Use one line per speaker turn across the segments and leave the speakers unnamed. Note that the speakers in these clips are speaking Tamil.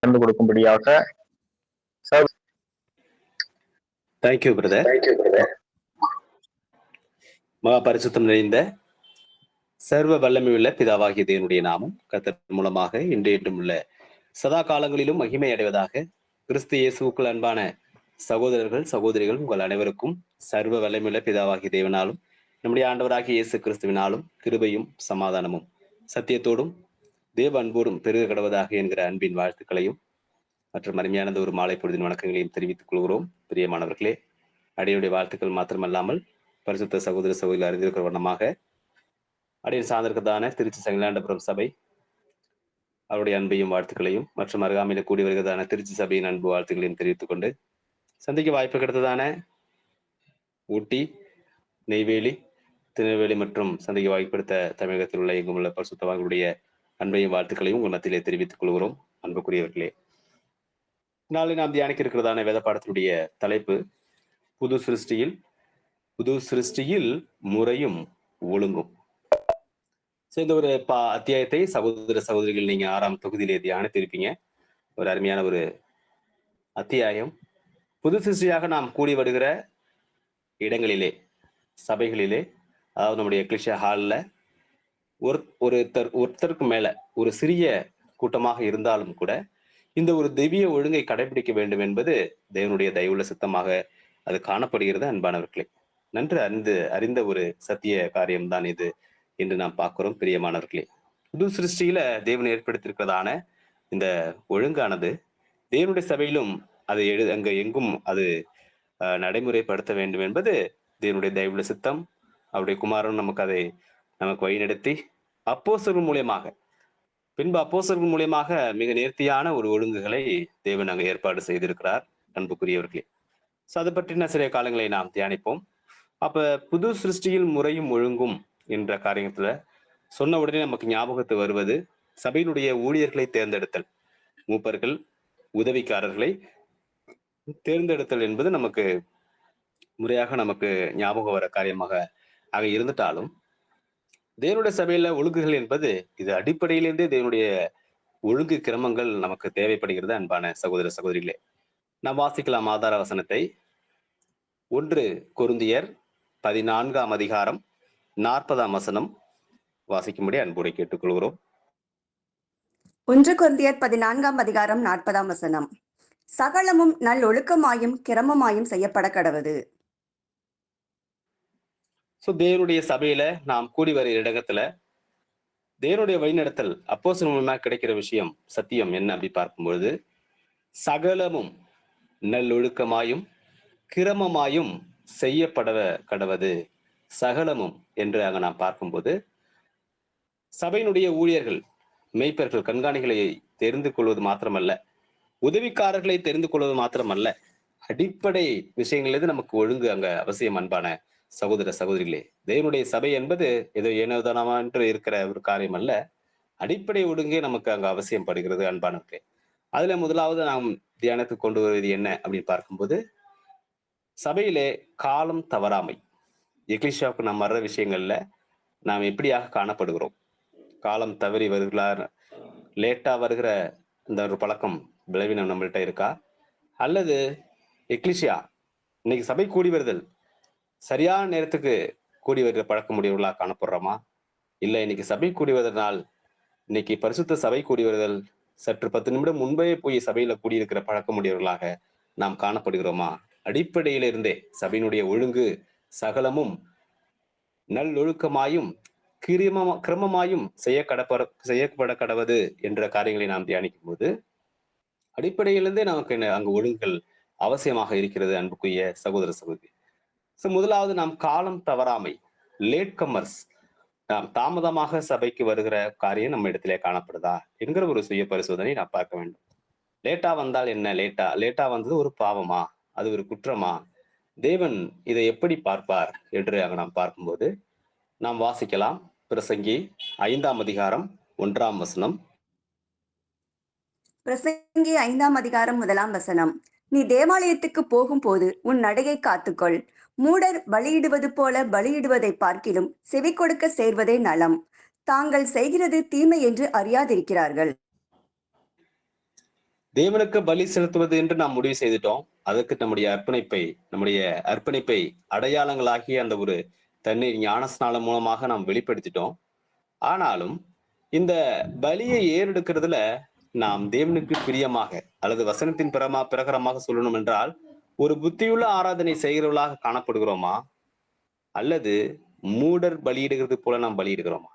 கலந்து கொடுக்கும்படியாக
தேங்க்யூ பிரதர். மகா பரிசுத்தம் நிறைந்த சர்வ வல்லமையுள்ள பிதாவாகிய தேவனுடைய நாமம் கர்த்தர் மூலமாக இன்றையும் உள்ள சதா காலங்களிலும் மகிமை அடைவதாக. கிறிஸ்து இயேசுவுக்குள் அன்பான சகோதரர்கள் சகோதரிகள் உங்கள் அனைவருக்கும் சர்வ வல்லமையுள்ள பிதாவாகிய தேவனாலும் நம்முடைய ஆண்டவராகிய இயேசு கிறிஸ்துவினாலும் கிருபையும் சமாதானமும் சத்தியத்தோடும் தேவ அன்போடும் பெருக கடவதாக என்கிற அன்பின் வாழ்த்துக்களையும் மற்றும் அருமையானது ஒரு மாலை பொழுதின் வணக்கங்களையும் தெரிவித்துக் கொள்கிறோம். பிரியமானவர்களே, அடியுடைய வாழ்த்துக்கள் மாத்திரமல்லாமல் பரிசுத்த சகோதர சகோதரிகள் அறிந்திருக்கிற வண்ணமாக அடியின் சார்ந்திருக்கிறதான திருச்சி சங்கிலாண்டபுரம் சபை அவருடைய அன்பையும் வாழ்த்துக்களையும் மற்றும் அருகாமையில கூடி வருகிறதான திருச்சி சபையின் அன்பு வாழ்த்துக்களையும் தெரிவித்துக் கொண்டு சந்திக்க வாய்ப்பு கிடைத்ததான ஊட்டி, நெய்வேலி, திருநெல்வேலி மற்றும் சந்திக்க வாய்ப்பு எடுத்த தமிழகத்தில் உள்ள எங்கும் உள்ள பரிசுத்தவான்களுடைய அன்பையும் வாழ்த்துக்களையும் உங்கள் மத்தியிலே தெரிவித்துக் கொள்கிறோம். அன்புக்குரியவர்களே, நாளை நாம் தியானிக்க இருக்கிறதான வேத பாடத்தினுடைய தலைப்பு புது சிருஷ்டியில் முறையும் ஒழுங்கும். இந்த ஒரு அத்தியாயத்தை சகோதர சகோதரிகள் நீங்க 6ஆம் தொகுதியிலே தியானித்திருப்பீங்க. ஒரு அருமையான ஒரு அத்தியாயம். புது சிருஷ்டியாக நாம் கூடி வருகிற இடங்களிலே, சபைகளிலே, அதாவது நம்முடைய எக்லிஷியா ஹாலில் ஒருத்தருக்கு மேல ஒரு சிறிய கூட்டமாக இருந்தாலும் கூட இந்த ஒரு தெய்வீக ஒழுங்கை கடைபிடிக்க வேண்டும் என்பது தேவனுடைய தயவுள்ள சித்தமாக அது காணப்படுகிறது. அன்பானவர்களே, நன்று அறிந்த ஒரு சத்திய காரியம்தான் இது என்று நாம் பார்க்கிறோம். பிரியமானவர்களே, புது சிருஷ்டியில தேவன் ஏற்படுத்தியிருக்கிறதான இந்த ஒழுங்கானது தேவனுடைய சபையிலும் அது அங்க எங்கும் அது நடைமுறைப்படுத்த வேண்டும் என்பது தேவனுடைய தயவுள்ள சித்தம். அவருடைய குமாரன் நமக்கு வழிநடத்தி அப்போஸ்தலர்கள் மூலியமாக, பின்பு அப்போஸ்தலர்கள் மூலியமாக மிக நேர்த்தியான ஒரு ஒழுங்குகளை தேவன் அங்கு ஏற்பாடு செய்திருக்கிறார். அன்புக்குரியவர்களே, அதை பற்றின சில காலங்களை நாம் தியானிப்போம். அப்ப புது சிருஷ்டியில் முறையும் ஒழுங்கும் என்ற காரியத்துல சொன்ன உடனே நமக்கு ஞாபகத்து வருவது சபையினுடைய ஊழியர்களை தேர்ந்தெடுத்தல், மூப்பர்கள், உதவிக்காரர்களை தேர்ந்தெடுத்தல் என்பது நமக்கு முறையாக நமக்கு ஞாபகம் வர காரியமாக ஆக இருந்துட்டாலும், தேவனுடைய சபையில ஒழுங்குகள் என்பது இது அடிப்படையிலிருந்தே தேவனுடைய ஒழுங்கு கிரமங்கள் நமக்கு தேவைப்படுகிறது. அன்பான சகோதர சகோதரிகளே, நாம் வாசிக்கலாம் ஆதார வசனத்தை. 1 கொரிந்தியர் 14ஆம் அதிகாரம் 40ஆம் வசனம் வாசிக்கும்படி அன்போடு கேட்டுக்கொள்கிறோம்.
1 கொரிந்தியர் 14ஆம் அதிகாரம் 40ஆம் வசனம். சகலமும் நல்லொழுக்கமாயும் கிரமமாயும் செய்யப்பட கடவது.
தேவனுடைய சபையில நாம் கூடி வருகிற இடத்துல தேவனுடைய வழிநடத்தல் அப்போஸ்தலர் மூலமா கிடைக்கிற விஷயம் சத்தியம் என்ன அப்படி பார்க்கும்பொழுது, சகலமும் நல்லொழுக்கமாயும் கிரமமாயும் செய்யப்பட கடவது. சகலமும் என்று அங்க நாம் பார்க்கும்போது சபையினுடைய ஊழியர்கள், மெய்ப்பர்கள், கண்காணிகளை தெரிந்து கொள்வது மாத்திரமல்ல, உதவிக்காரர்களை தெரிந்து கொள்வது மாத்திரமல்ல, அடிப்படை விஷயங்களது நமக்கு ஒழுங்கு அங்க அவசியம். அன்பான சகோதர சகோதரிகளே, தேவனுடைய சபை என்பது ஏதோ ஏனோதானமா என்று இருக்கிற ஒரு காரியம் அல்ல. அடிப்படை ஒழுங்கே நமக்கு அங்க அவசியம் படுகிறது. அன்பானவர்களே, அதுல முதலாவது நாம் தியானத்துக்கு கொண்டு வருவது என்ன அப்படின்னு பார்க்கும்போது, சபையிலே காலம் தவறாமை. எக்லிஷியாவுக்கு நாம் வர்ற விஷயங்கள்ல நாம் எப்படியாக காணப்படுகிறோம்? காலம் தவறி வருகிறார், லேட்டா வருகிற இந்த ஒரு பழக்கம், விளைவினம் நம்மள்கிட்ட இருக்கா? அல்லது எக்லிஷியா இன்னைக்கு சபை கூடி வருதல் சரியான நேரத்துக்கு கூடி வருகிற பழக்கம் உடையவர்களா காணப்படுறோமா? இல்லை இன்னைக்கு சபை கூடி வருதனால், இன்னைக்கு பரிசுத்த சபை கூடி வருதல் சற்று 10 நிமிடம் முன்பே போய் சபையில கூடியிருக்கிற பழக்கம் உடையவர்களாக நாம் காணப்படுகிறோமா? அடிப்படையிலிருந்தே சபையினுடைய ஒழுங்கு சகலமும் நல்லொழுக்கமாயும் கிரமமாயும் செய்யப்பட கடவது என்ற காரியங்களை நாம் தியானிக்கும் போது அடிப்படையிலிருந்தே நமக்கு அங்கு ஒழுங்குகள் அவசியமாக இருக்கிறது. அன்புக்குரிய சகோதர சகோதரி, முதலாவது நாம் காலம் தவறாமை, லேட் கம்மர்ஸ், நாம் தாமதமாக சபைக்கு வருகிற காரியம் நம்ம இடத்திலே காணப்படுதா என்கிற ஒரு சுய பரிசோதனை நாம் பார்க்க வேண்டும். லேட்டா வந்தால் என்ன? லேட்டா வந்தது ஒரு பாவமா? அது ஒரு குற்றமா? தேவன் இதை எப்படி பார்ப்பார் என்று அங்க நாம் பார்க்கும்போது நாம் வாசிக்கலாம். பிரசங்கி 5ஆம் அதிகாரம் 1ஆம் வசனம்.
பிரசங்கி 5ஆம் அதிகாரம் 1ஆம் வசனம். நீ தேவாலயத்துக்கு போகும்போது உன் நடையை காத்துக்கொள். மூடர் பலியிடுவது போல பலியிடுவதை பார்க்கிலும் செவி கொடுக்க சேர்வதே நலம். தாங்கள் செய்கிறது தீமை என்று அறியாதிருக்கிறார்கள்.
தேவனுக்கு பலி செலுத்துவது என்று நாம் முடிவு செய்துட்டோம். அதற்கு நம்முடைய அர்ப்பணிப்பை அடையாளங்களாகிய அந்த ஒரு தண்ணீர் ஞானஸ்நானம் மூலமாக நாம் வெளிப்படுத்திட்டோம். ஆனாலும் இந்த பலியை ஏறெடுக்கிறதுல நாம் தேவனுக்கு பிரியமாக அல்லது வசனத்தின் பிரகாரமாக சொல்லணும் என்றால் ஒரு புத்தியுள்ள ஆராதனை செய்கிறவர்களாக காணப்படுகிறோமா, அல்லது மூடர் பலியிடுகிறது போல நாம் பலியிடுகிறோமா?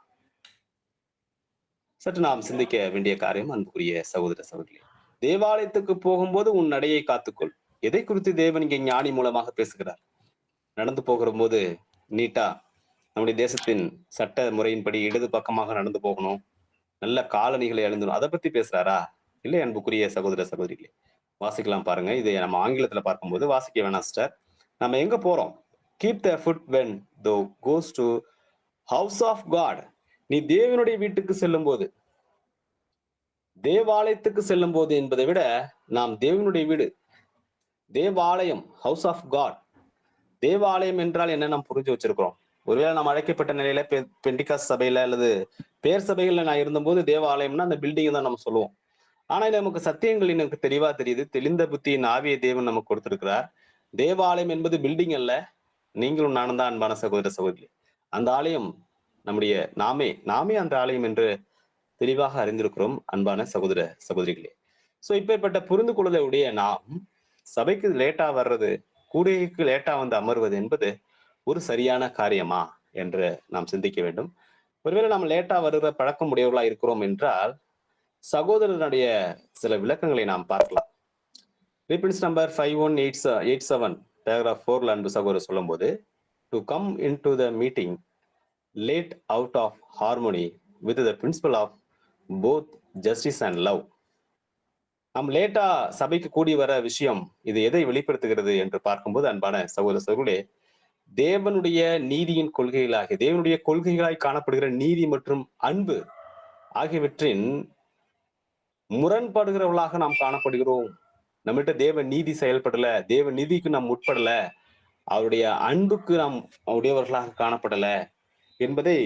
சற்று நாம் சிந்திக்க வேண்டிய காரியம் அன்புக்குரிய சகோதர சகோதரி. தேவாலயத்துக்கு போகும்போது உன் நடையை காத்துக்கொள். எதை குறித்து தேவன் இங்கே ஞானி மூலமாக பேசுகிறார்? நடந்து போகிற போது நீட்டா நம்முடைய தேசத்தின் சட்ட முறையின்படி இடது பக்கமாக நடந்து போகணும், நல்ல காலணிகளை அணிந்தணும், அதை பத்தி பேசுறாரா? இல்லை அன்புக்குரிய சகோதர சகோதரிகளே, வாசிக்கலாம் பாருங்க. இதை நம்ம ஆங்கிலத்துல பார்க்கும்போது வாசிக்க வேணாம் சிஸ்டர். நம்ம எங்க போறோம்? Keep the foot when thou goes to house of God. நீ தேவனுடைய வீட்டுக்கு செல்லும் போது, தேவாலயத்துக்கு செல்லும் போது என்பதை விட நாம் தேவனுடைய வீடு, தேவாலயம், ஹவுஸ் ஆஃப் காட். தேவாலயம் என்றால் என்ன நாம் புரிஞ்சு வச்சிருக்கிறோம். ஒருவேளை நாம் அழைக்கப்பட்ட நிலையில பெண்டிகாஸ் சபையில அல்லது பேர் சபைகள்ல நான் இருந்தபோது தேவாலயம்னா அந்த பில்டிங் தான் நம்ம சொல்லுவோம். ஆனா இது நமக்கு சத்தியங்கள் எனக்கு தெளிவா தெரியுது. தெளிந்த புத்தியின் ஆவியை தேவன் நமக்கு கொடுத்திருக்கிறார். தேவாலயம் என்பது பில்டிங் அல்ல, நீங்களும் நானும் தான் அன்பான சகோதர சகோதரி. அந்த ஆலயம் நம்முடைய நாமே அந்த ஆலயம் என்று தெளிவாக அறிந்திருக்கிறோம் அன்பான சகோதர சகோதரிகளே. சோ இப்பேற்பட்ட புரிந்து கொள்ளுதலுடைய நாம் சபைக்கு லேட்டா வர்றது, கூடுகைக்கு லேட்டா வந்து அமர்வது என்பது ஒரு சரியான காரியமா என்று நாம் சிந்திக்க வேண்டும். ஒருவேளை நாம் லேட்டா வருகிற பழக்கம் உடையவர்களா இருக்கிறோம் என்றால் சகோதரனுடைய சில விளக்கங்களை நாம் பார்க்கலாம். ரீபிரின்ஸ் நம்பர் 5187 பேராகிராஃப் 4 அன்பு சகோதரர் சொல்லும் போது, to come in to the meeting late out of harmony with the principle of both justice and love. நாம் லேட்டா சபைக்கு கூடி வர விஷயம் இது எதை வெளிப்படுத்துகிறது என்று பார்க்கும்போது அன்பான சகோதர சகோதரர்களே, தேவனுடைய நீதியின் கொள்கைகளாக, தேவனுடைய கொள்கைகளாய் காணப்படுகிற நீதி மற்றும் அன்பு ஆகியவற்றின் முரண்படுகிறவர்களாக நாம் காணப்படுகிறோம். நம்மகிட்ட தேவ நீதி செயல்படல, தேவ நீதிக்கு நாம் உட்படல, அவருடைய அன்புக்கு நாம் உடையவர்களாக காணப்படல என்பதை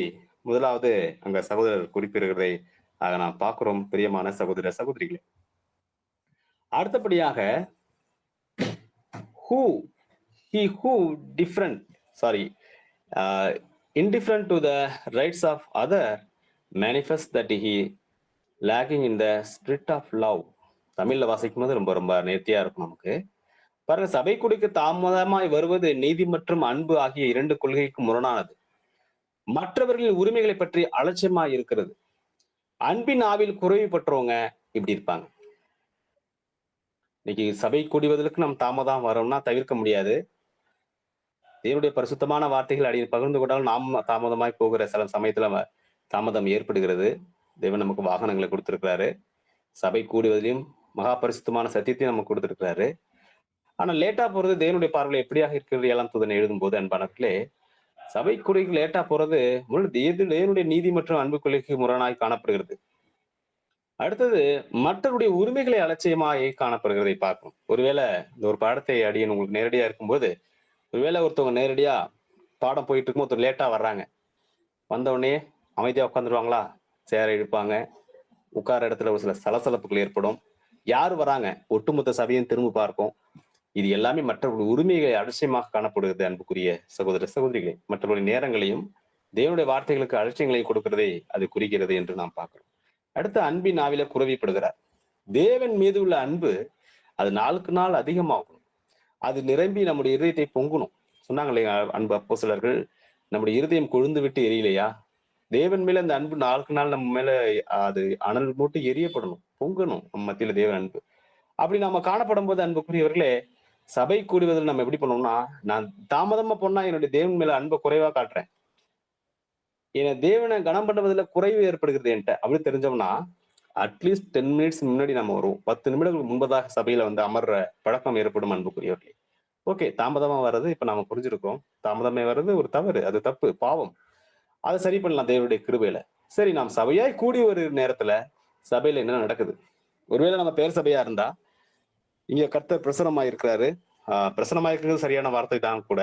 முதலாவது அங்க சகோதரர் குறிப்பிடுகிறதை நாம் பார்க்கிறோம். பிரியமான சகோதர சகோதரிகளே, அடுத்தபடியாக indifferent to the rights of other manifests that he lacking in the spirit of love. தமிழ்ல வாசிக்கும் போது ரொம்ப ரொம்ப நேர்த்தியா இருக்கும் நமக்கு. பாருங்க, சபை கூடிக்கு தாமதமாய் வருவது நீதி மற்றும் அன்பு ஆகிய இரண்டு கொள்கைக்கு முரணானது. மற்றவர்களின் உரிமைகளை பற்றி அலட்சியமாய் இருக்கிறது. அன்பின் ஆவில் குறைவு பெற்றவங்க இப்படி இருப்பாங்க. இன்னைக்கு சபை கூடுவதற்கு நாம் தாமதம் வரோம்னா தவிர்க்க முடியாது. தேவனுடைய பரிசுத்தமான வார்த்தைகள் அடி பகிர்ந்து கொண்டாலும் நாம் தாமதமாய் போகிற சில சமயத்துல தாமதம் ஏற்படுகிறது. தேவன் நமக்கு வாகனங்களை கொடுத்திருக்கிறாரு, சபை கூடுவதிலும் மகா பரிசுத்தமான சத்தியத்தையும் நமக்கு கொடுத்திருக்கிறாரு. ஆனா லேட்டா போறது தேவனுடைய பார்வையில் எப்படியாக இருக்கிறது? 7ஆம் தூதன் எழுதும் போது அன்பானவர்களே, சபை கூடிக்கு லேட்டா போறது தேவனுடைய நீதி மற்றும் அன்பு கொள்கைக்கு முரணாய் காணப்படுகிறது. அடுத்தது மற்றவருடைய உரிமைகளை அலட்சியமாய் காணப்படுகிறதை பார்க்கணும். ஒருவேளை இந்த ஒரு பாடத்தை அடியன் உங்களுக்கு நேரடியா இருக்கும்போது, ஒருவேளை ஒருத்தவங்க நேரடியா பாடம் போயிட்டு இருக்கும்போது ஒருத்தர் லேட்டா வர்றாங்க, வந்த உடனே அமைதியா உட்காந்துருவாங்களா? சேர இழுப்பாங்க, உட்கார இடத்துல ஒரு சில சலசலப்புகள் ஏற்படும். யாரு வராங்க? ஒட்டுமொத்த சபையும் திரும்ப பார்க்கும். இது எல்லாமே மற்றவர்களுடைய உரிமைகளை அலட்சியமாக காணப்படுகிறது அன்புக்குரிய சகோதர சகோதரிகளை. மற்றவர்களுடைய நேரங்களையும் தேவனுடைய வார்த்தைகளுக்கு அலட்சியங்களையும் கொடுக்கிறதை அது குறிக்கிறது என்று நாம் பார்க்கிறோம். அடுத்து அன்பின் ஆவில குறைவிப்படுகிறார். தேவன் மீது உள்ள அன்பு அது நாளுக்கு நாள் அதிகமாகும், அது நிரம்பி நம்முடைய இருதயத்தை பொங்கணும். சொன்னாங்க இல்லையா அன்பு அப்போஸ்தலர்கள், நம்முடைய இருதயம் கொழுந்து விட்டு எரியலையா? தேவன் மேல அந்த அன்பு நாளுக்கு நாள் நம்ம மேல அது அனல் மூட்டு எரியப்படணும், பொங்கணும் நம்ம மத்தியில தேவன் அன்பு. அப்படி நம்ம காணப்படும் போது அன்புக்குரியவர்களே, சபை கூடுவதில் நம்ம எப்படி பண்ணோம்னா, நான் தாமதமா போனா என்னுடைய தேவன் மேல அன்பை குறைவா காட்டுறேன், என தேவனை கனம் பண்ணுவதில் குறைவு ஏற்படுகிறது என்கிட்ட அப்படி தெரிஞ்சோம்னா, அட்லீஸ்ட் 10 மினிட்ஸ் முன்னாடி நம்ம வருவோம். 10 நிமிடங்களுக்கு முன்பதாக சபையில வந்து அமர்ற பழக்கம் ஏற்படும் அன்புக்குரியவர்களே. ஓகே, தாமதமா வர்றது இப்ப நாம புரிஞ்சிருக்கோம். தாமதமே வர்றது ஒரு தவறு, அது தப்பு, பாவம். அதை சரி பண்ணலாம் தேவனுடைய கிருபையில. சரி, நாம் சபையாய் கூடி ஒரு நேரத்துல சபையில என்ன நடக்குது? ஒருவேளை நம்ம பேர் சபையா இருந்தா, இங்க கர்த்தர் பிரசனமாயிருக்கிறாரு, பிரசனமாயிருக்கிறது சரியான வார்த்தை தான் கூட.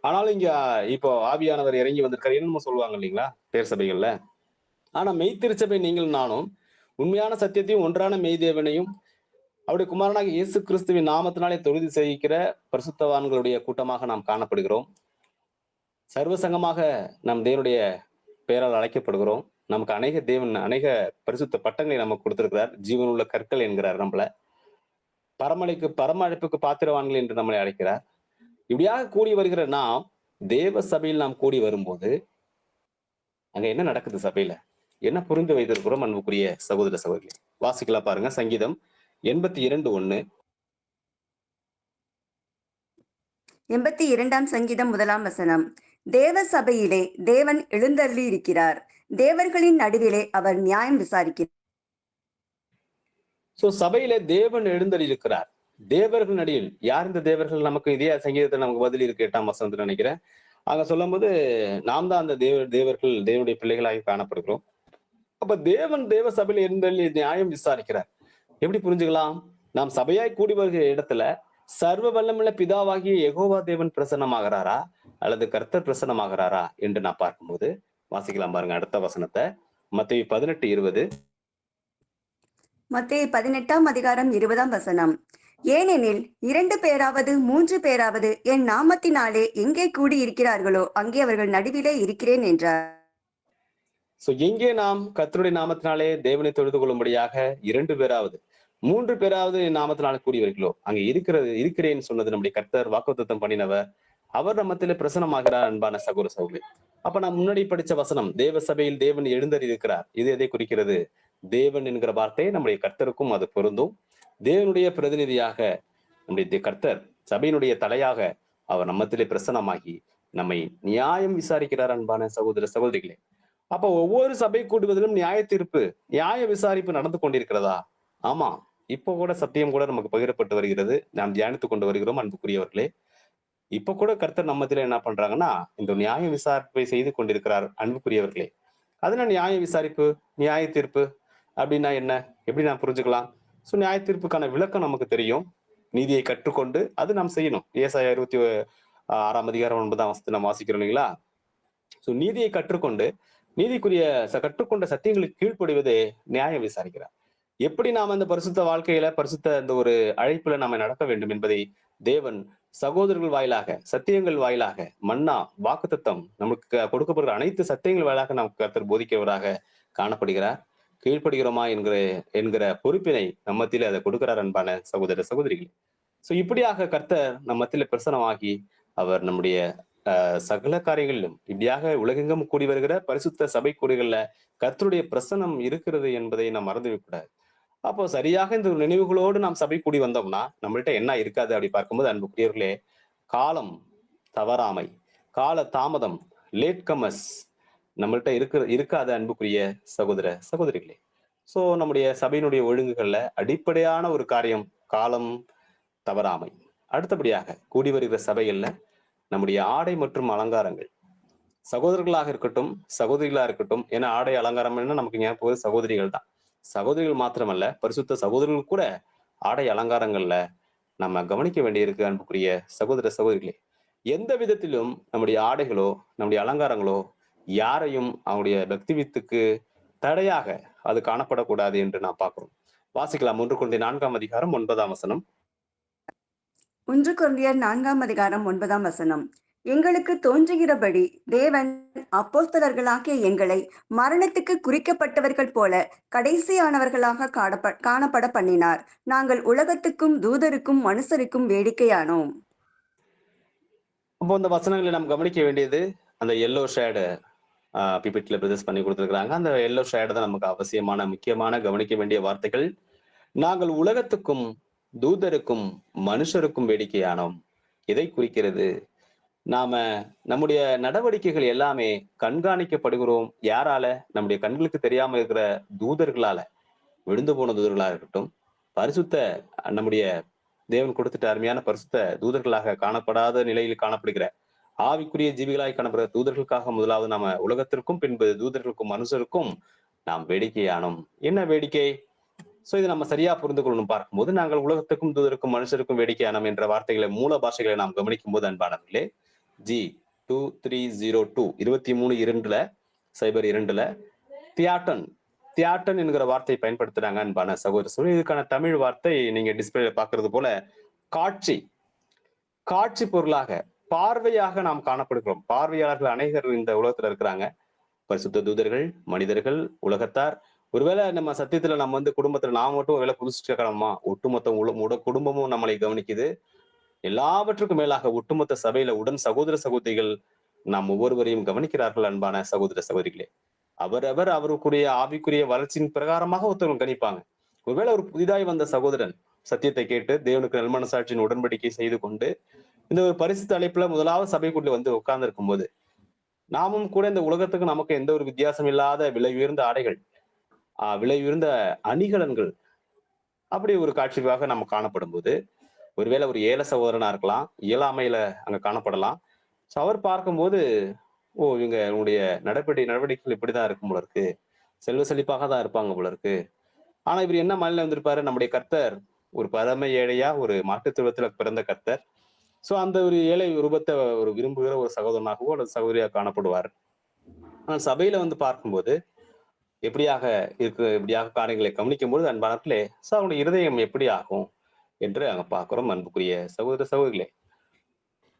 ஆனாலும் இங்க இப்போ ஆவியானவர் இறங்கி வந்திருக்காரு என்னமோ சொல்லுவாங்க இல்லைங்களா பேர் சபைகள்ல. ஆனா மெய்த்திருச்சபை நீங்கள் நானும் உண்மையான சத்தியத்தையும் ஒன்றான மெய்தேவனையும் அவருடைய குமாரனாக இயேசு கிறிஸ்துவின் நாமத்தினாலே தொழுது செய்கிற பரிசுத்தவான்களுடைய கூட்டமாக நாம் காணப்படுகிறோம். சர்வசங்கமாக நம் தேவனுடைய பெயரால் அழைக்கப்படுகிறோம். நமக்கு அநேக பரிசுத்த பட்டங்களை நமக்கு கொடுத்திருக்கிறார். ஜீவனுள்ள கற்கள் என்கிறார் நம்மள. பரம அழைப்புக்கு பாத்திரவான்கள் என்று நம்மளை அழைக்கிறார். இப்படியாக கூடி வருகிற நாம் தேவ சபையில் நாம் கூடி வரும்போது அங்க என்ன நடக்குது? சபையில என்ன புரிந்து வைத்திருக்கிறோம்? அன்புக்குரிய சகோதர சகோதரி, வாசிக்கலாம் பாருங்க. சங்கீதம் 82:1.
82ஆம் சங்கீதம் 1ஆம் வசனம். தேவ சபையிலே தேவன் எழுந்தருளி இருக்கிறார். தேவர்களின் நடுவிலே அவர் நியாயம் விசாரிக்கிறார்.
சோ சபையிலே தேவன் எழுந்தருளி இருக்கிறார். தேவர்கள் நடியில் யார் இந்த தேவர்கள்? நமக்கு இதே சங்கீதத்தில் நமக்கு பதில் இருக்கு 8ஆம் வசனத்துல நினைக்கிறேன். அங்க சொல்லும் போது நாம் தான் அந்த தேவர்கள், தேவனுடைய பிள்ளைகளாக காணப்படுகிறோம். அப்ப தேவ சபையில எழுந்தருளி நியாயம் விசாரிக்கிறார். எப்படி புரிஞ்சுக்கலாம்? நாம் சபையாய் கூடி வருகிற இடத்துல சர்வ வல்லமுள்ள பிதாவாகிய யெகோவா தேவன் பிரசன்னமாகிறாரா அல்லது கர்த்தர் பிரசன்னமாகிறாரா என்று நான் பார்க்கும்போது வாசிக்கலாம் பாருங்க அடுத்த வசனத்தை. மத்தேயு 18:20.
மத்தேயு 18ஆம் அதிகாரம் 20ஆம் வசனம். ஏனெனில் 2 பேராவது 3 பேராவது என் நாமத்தினாலே எங்கே கூடி இருக்கிறார்களோ அங்கே அவர்கள் நடுவிலே இருக்கிறேன் என்றார்.
சோ எங்கே நாம் கர்த்தருடைய நாமத்தினாலே தேவனை தொழுது கொள்ளும்படியாக 2 பேராவது 3 பேராவது நாமத்தினால கூடியவர்களோ அங்க இருக்கிறேன்னு சொன்னது நம்முடைய கர்த்தர் வாக்குத்தத்தம் பண்ணினவர். அவர் நம்மத்திலே பிரசனமாகிறார். அன்பான சகோதர சகோதரி, அப்ப நான் முன்னாடி படிச்ச வசனம் தேவ சபையில் தேவன் எழுந்தறி இருக்கிறார். இது எதை குறிக்கிறது? தேவன் என்கிற வார்த்தை நம்முடைய கர்த்தருக்கும் அது பொருந்தும். தேவனுடைய பிரதிநிதியாக நம்முடைய கர்த்தர், சபையினுடைய தலையாக அவர் நம்மத்திலே பிரசனமாகி நம்மை நியாயம் விசாரிக்கிறார். அன்பான சகோதர சகோதரிகளே, அப்ப ஒவ்வொரு சபை கூடுவதிலும் நியாய விசாரிப்பு நடந்து கொண்டிருக்கிறதா? ஆமா, இப்போ கூட சத்தியம் கூட நமக்கு பகிரப்பட்டு வருகிறது. நாம் தியானித்துக் கொண்டு வருகிறோம். அன்புக்குரியவர்களே, இப்ப கூட கர்த்தர் நம்மத்தில என்ன பண்றாங்கன்னா இந்த நியாய விசாரிப்பை செய்து கொண்டிருக்கிறார். அன்புக்குரியவர்களே, அதனால நியாய விசாரிப்பு, நியாய தீர்ப்பு அப்படின்னா என்ன? எப்படி நாம் புரிஞ்சுக்கலாம்? சோ நியாய தீர்ப்புக்கான விளக்கம் நமக்கு தெரியும். நீதியை கற்றுக்கொண்டு அது நாம் செய்யணும். ஏசாயா 26ஆம் அதிகாரம் 9ஆம் வசனத்தை நாம் வாசிக்கிறோம் இல்லைங்களா? சோ நீதியை கற்றுக்கொண்டு கற்றுக்கொண்ட சத்தியங்களுக்கு கீழ்ப்படிவதே நியாயம் விசாரிக்கிறார். எப்படி நாம் அந்த பரிசுத்த வாழ்க்கையில இந்த ஒரு அழைப்புல நாம நடக்க வேண்டும் என்பதை தேவன் சகோதரர்கள் வாயிலாக, சத்தியங்கள் வாயிலாக, மன்னா வாக்குத்தத்தம் நமக்கு கொடுக்கப்படுகிற அனைத்து சத்தியங்கள் வாயிலாக நமக்கு கர்த்தர் போதிக்கிறவராக காணப்படுகிறார். கீழ்ப்படுகிறோமா என்கிற பொறுப்பினை நம்ம மத்தியில அதை கொடுக்கிறார். அன்பான சகோதர சகோதரிகள், சோ இப்படியாக கர்த்தர் நம்ம மத்தியில பிரசனமாகி அவர் நம்முடைய சகல காரியங்களிலும் இப்படியாக உலகெங்கும் கூடி வருகிற பரிசுத்த சபை கூடிகள்ல கர்த்தருடைய பிரசனம் இருக்கிறது என்பதை நாம் மறந்துவிடக் கூடாது. அப்போ சரியாக இந்த நினைவுகளோடு நாம் சபை கூடி வந்தோம்னா நம்மள்ட்ட என்ன இருக்காது அப்படி பார்க்கும்போது, அன்புக்குரியவர்களே, காலம் தவறாமை, கால தாமதம், லேட் கமர்ஸ் நம்மள்ட்ட இருக்காது. அன்புக்குரிய சகோதர சகோதரிகளே, சோ நம்முடைய சபையினுடைய ஒழுங்குகள்ல அடிப்படையான ஒரு காரியம் காலம் தவறாமை. அடுத்தபடியாக கூடி வருகிற சபைகள்ல நம்முடைய ஆடை மற்றும் அலங்காரங்கள், சகோதரர்களாக இருக்கட்டும் சகோதரிகளா இருக்கட்டும், ஏன்னா ஆடை அலங்காரம் நமக்கு ஞாபகம் சகோதரிகள் தான். சகோதரிகள் மாத்திரமல்ல, பரிசுத்த சகோதரர்கள் கூட ஆடை அலங்காரங்கள்ல நம்ம கவனிக்க வேண்டியிருக்கு. அன்புக்குரிய சகோதர சகோதரிகளே, எந்த விதத்திலும் நம்முடைய ஆடைகளோ நம்முடைய அலங்காரங்களோ யாரையும் அவங்களுடைய பக்திவித்துக்கு தடையாக அது காணப்படக்கூடாது என்று நான் பார்க்கிறோம். வாசிக்கலாம் 1 கொரிந்தியர் 4ஆம் அதிகாரம் 9ஆம் வசனம்.
1 கொரிந்தியர் 4ஆம் அதிகாரம் 9ஆம் வசனம். எங்களுக்கு தோன்றுகிறபடி தேவன் அப்போஸ்தலர்களாகிய எங்களை மரணத்துக்கு குறிக்கப்பட்டவர்கள் போல கடைசியானவர்களாக காணப்பட பண்ணினார். நாங்கள் உலகத்துக்கும் தூதருக்கும் மனுஷருக்கும் வேடிக்கையானோம்.
அப்போ இந்த வசனங்களை நாம் கவனிக்க வேண்டியது அந்த எல்லோ ஷேடு பிபிட்ல பிரதர்ஸ் பண்ணி கொடுத்துருக்காங்க. அந்த எல்லோ ஷேடு தான் நமக்கு அவசியமான முக்கியமான கவனிக்க வேண்டிய வார்த்தைகள். நாங்கள் உலகத்துக்கும் தூதருக்கும் மனுஷருக்கும் வேடிக்கையானோம். இதை குறிக்கிறது. நாம நம்முடைய நடவடிக்கைகள் எல்லாமே கண்காணிக்கப்படுகிறோம். யாரால? நம்முடைய கண்களுக்கு தெரியாம இருக்கிற தூதர்களால, விழுந்து போன தூதர்களா இருக்கட்டும், பரிசுத்த நம்முடைய தேவன் கொடுத்துட்ட அருமையான பரிசுத்த தூதர்களாக காணப்படாத நிலையில் காணப்படுகிற ஆவிக்குரிய ஜீவிகளாய் காணப்படுகிற தூதர்களுக்காக முதலாவது நாம உலகத்திற்கும் பின்பு தூதர்களுக்கும் மனுஷருக்கும் நாம் வேடிக்கையானோம். என்ன வேடிக்கை? சோ இதை நம்ம சரியா புரிந்து கொள்ளணும். பார்க்கும்போது நாங்கள் உலகத்துக்கும் தூதருக்கும் மனுஷருக்கும் வேடிக்கையானோம் என்ற வார்த்தைகளை, மூல பாஷைகளை நாம் கவனிக்கும் போது, அன்பானவர்களே, G2302 23:2 தியாட்டன் தியாட்டன் என்கிற வார்த்தையை பயன்படுத்துறாங்க அன்பான சகோதர சகோதரி. இதுக்கான தமிழ் வார்த்தை நீங்க டிஸ்பிளேல பாக்குறது போல காட்சி. காட்சி பொருளாக, பார்வையாக நாம் காணப்படுகிறோம். பார்வையாளர்கள் அநேகர் இந்த உலகத்துல இருக்கிறாங்க. பரிசுத்த தூதர்கள், மனிதர்கள், உலகத்தார். ஒருவேளை நம்ம சத்தியத்துல நம்ம குடும்பத்துல நான் மட்டும் ஒருவேளை புதுப்பிச்சுக்கலாமா? ஒட்டுமொத்த குடும்பமும் நம்மளை கவனிக்குது. எல்லாவற்றுக்கும் மேலாக ஒட்டுமொத்த சபையில உடன் சகோதர சகோதரிகள் நாம் ஒவ்வொருவரையும் கவனிக்கிறார்கள் அன்பான சகோதர சகோதரிகளே. அவரவர் அவருக்குரிய ஆவிக்குரிய வளர்ச்சியின் பிரகாரமாக ஒருத்தவங்க கணிப்பாங்க. ஒருவேளை ஒரு புதிதாய் வந்த சகோதரன் சத்தியத்தை கேட்டு தேவனுக்கு நல்மனசாட்சியின் உடன்படிக்கை செய்து கொண்டு இந்த ஒரு பரிசுத்த அழைப்புல முதலாவது சபைக்குள்ள உட்கார்ந்து இருக்கும்போது நாமும் கூட இந்த உலகத்துக்கு நமக்கு எந்த ஒரு வித்தியாசம் இல்லாத விலை உயர்ந்த ஆடைகள், விலை உயர்ந்த அணிகலன்கள், அப்படி ஒரு காட்சிக்காக நம்ம காணப்படும் போது ஒருவேளை ஒரு ஏழை சகோதரனா இருக்கலாம், இயலாமையில அங்க காணப்படலாம். அவர் பார்க்கும்போது, ஓ இவங்க உங்களுடைய நடவடிக்கைகள் இப்படிதான் இருக்கும் போல இருக்கு, செல்வ செழிப்பாக தான் இருப்பாங்க போல இருக்கு. ஆனா இவர் என்ன மலையில வந்திருப்பாரு, நம்முடைய கர்த்தர் ஒரு பரம ஏழையா ஒரு மாட்டுத்துவத்துல பிறந்த கர்த்தர். சோ அந்த ஒரு ஏழை ரூபத்தை ஒரு விரும்புகிற ஒரு சகோதரனாகவோ அல்லது சகோதரியாக காணப்படுவார். ஆனால் சபையில பார்க்கும்போது இப்படியாக காரியங்களை கவனிக்கும் போது அன்பானே அவனுடைய இருதயம் எப்படி ஆகும் என்று அங்க பார்க்கிறோம். அன்புக்குரிய சகோதர சகோதரிகளே,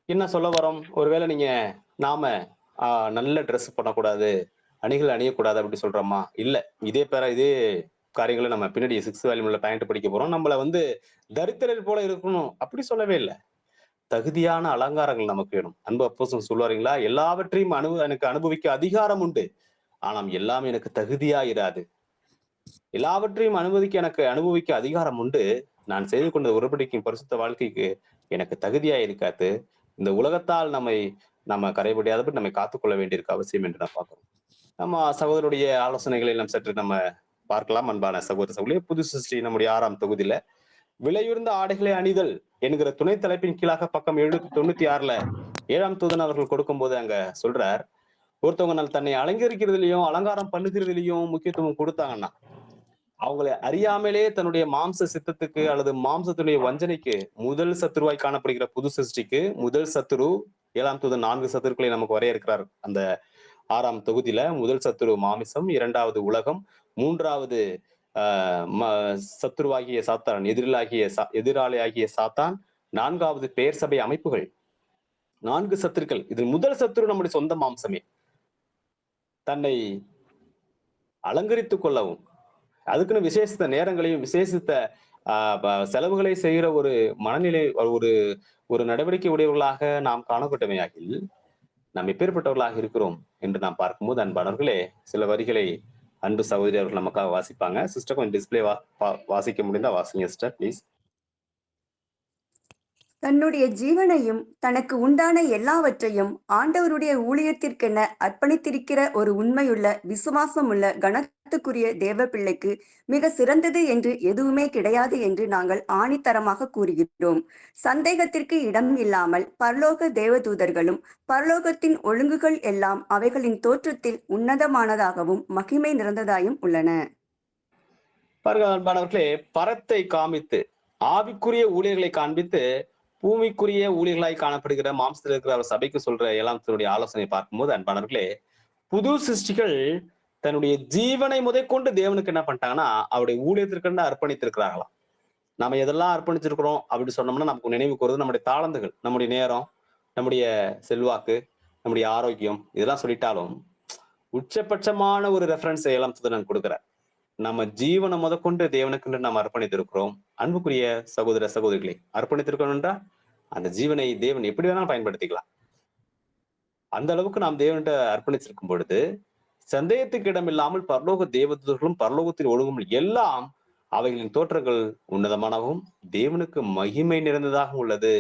என்ன சொல்ல வரோம்? ஒருவேளை நாம நல்ல ட்ரெஸ் பண்ணக்கூடாது, அணிகள் அணியக்கூடாது அப்படி சொல்றோமா? இல்ல. இதே காரியங்களை நம்ம பின்னாடி 6th வால்யூம்ல பாயிண்ட் படிக்க போறோம். நம்மள தரித்திரர் போல இருக்கணும் அப்படி சொல்லவே இல்லை. தகுதியான அலங்காரங்கள் நமக்கு வேணும். அன்பு அப்போஸ்தலன் சொல்லுவாருங்களா, எல்லாவற்றையும் எனக்கு அனுபவிக்க அதிகாரம் உண்டு, ஆனால் எல்லாம் எனக்கு தகுதியா இராது. எல்லாவற்றையும் எனக்கு அனுபவிக்க அதிகாரம் உண்டு, நான் செய்து கொண்ட உடன்படிக்கையின் பரிசுத்த வாழ்க்கைக்கு எனக்கு தகுதியா இருக்காது. இந்த உலகத்தால் நம்ம கரைபடியாதபடி நம்மை காத்துக்கொள்ள வேண்டியிருக்க அவசியம் என்று நான் பார்க்கிறோம். நம்ம சகோதரருடைய ஆலோசனைகளை சற்று நம்ம பார்க்கலாம். அன்பான சகோதர சகோதரி, புது சிருஷ்டி நம்முடைய 6ஆம் தொகுதியில விலையுறந்த ஆடைகளை அணிதல் என்கிற துணை தலைப்பின் கீழாக பக்கம் 796ல 7ஆம் தூதன் அவர்கள் கொடுக்கும் போது அங்க சொல்றார், ஒருத்தவங்க தன்னை அலங்கரிக்கிறதுலயும் அலங்காரம் பண்ணுகிறதுலயும் முக்கியத்துவம் கொடுத்தாங்கன்னா அவங்களை அறியாமலே தன்னுடைய மாம்ச சித்தத்துக்கு அல்லது மாம்சத்துடைய வஞ்சனைக்கு முதல் சத்துருவாய் காணப்படுகிற புது சிருஷ்டிக்கு முதல் சத்துரு 7ஆம் தூதன் 4 சத்துருக்களை நமக்கு வரையறுக்கிறார். அந்த 6ஆம் தொகுதியில முதல் சத்துரு மாமிசம், 2வது உலகம், 3வது சத்துருவாகிய சாத்தான், எதிராளியாகிய சாத்தான், 4வது பெயர் சபை அமைப்புகள். 4 சத்துருக்கள். இது முதல் சத்துரு நம்முடைய சொந்த மாம்சமே. தன்னை அலங்கரித்துக் கொள்ளவும் அதுக்குன்னு விசேஷித்த நேரங்களையும் விசேஷித்த செலவுகளை செய்கிற ஒரு மனநிலை, ஒரு ஒரு நடவடிக்கை உடையவர்களாக நாம் காணப்பட்டமையாகில் நாம் எப்பேற்பட்டவர்களாக இருக்கிறோம் என்று நாம் பார்க்கும்போது அன்பானவர்களே, சில வரிகளை அன்பு சகோதரி அவர்கள் நமக்காக வாசிப்பாங்க. சிஸ்டர் கொஞ்சம் டிஸ்பிளே வாசிக்க முடிந்தா வாசிங்க சிஸ்டர் ப்ளீஸ்.
தன்னுடைய ஜீவனையும் தனக்கு உண்டான எல்லாவற்றையும் ஆண்டவருடைய ஊழியத்திற்கென அர்ப்பணித்திருக்கிற ஒரு உண்மையுள்ள விசுவாசமுள்ள கனத்துக்குரிய தேவ பிள்ளைக்கு மிக சிறந்தது என்று எதுவுமே கிடையாது என்று நாங்கள் ஆணித்தரமாக கூறுகிறோம். சந்தேகத்திற்கு இடம் இல்லாமல் பரலோக தேவதூதர்களும் பரலோகத்தின் ஒழுங்குகள் எல்லாம் அவைகளின் தோற்றத்தில் உன்னதமானதாகவும் மகிமை நிறைந்ததாயும் உள்ளன.
அன்பானவர்களே, பரத்தை காமித்து ஆவிக்குரிய ஊழியர்களை காண்பித்து பூமிக்குரிய ஊழியர்களாய் காணப்படுகிற மாம்சத்தில் இருக்கிற அவர் சபைக்கு சொல்ற 7ஆம் தூதனுடைய ஆலோசனை பார்க்கும்போது அன்பானவர்களே, புது சிருஷ்டிகள் தன்னுடைய ஜீவனை முதற்கொண்டு தேவனுக்கு என்ன பண்ணிட்டாங்கன்னா அவருடைய ஊழியத்திற்கு அர்ப்பணித்திருக்கிறார்களாம். நம்ம எதெல்லாம் அர்ப்பணிச்சிருக்கிறோம் அப்படின்னு சொன்னோம்னா நமக்கு நினைவுக்கு வருது நம்முடைய தாளந்துகள், நம்முடைய நேரம், நம்முடைய செல்வாக்கு, நம்முடைய ஆரோக்கியம், இதெல்லாம் சொல்லிட்டாலும் உச்சபட்சமான ஒரு ரெஃபரன்ஸ் 7ஆம் தூதன் கொடுக்கிறார். நம்ம ஜீவனை முதற்கொண்டு தேவனுக்கு நாம் அர்ப்பணித்திருக்கிறோம். அன்புக்குரிய சகோதர சகோதரிகளை, அர்ப்பணித்திருக்கணும்ன்றா அந்த ஜீவனை தேவன் எப்படி வேணாலும் பயன்படுத்திக்கலாம். அந்த அளவுக்கு நாம் தேவன்கிட்ட அர்ப்பணிச்சிருக்கும் பொழுது சந்தேகத்துக்கு இடம் இல்லாமல் பரலோக தேவதூதர்களும் பரலோகத்தின் ஒழுங்கும் எல்லாம் அவைகளின் தோற்றங்கள் உன்னதமானவும் தேவனுக்கு மகிமை நிறைந்ததாகவும் உள்ளது.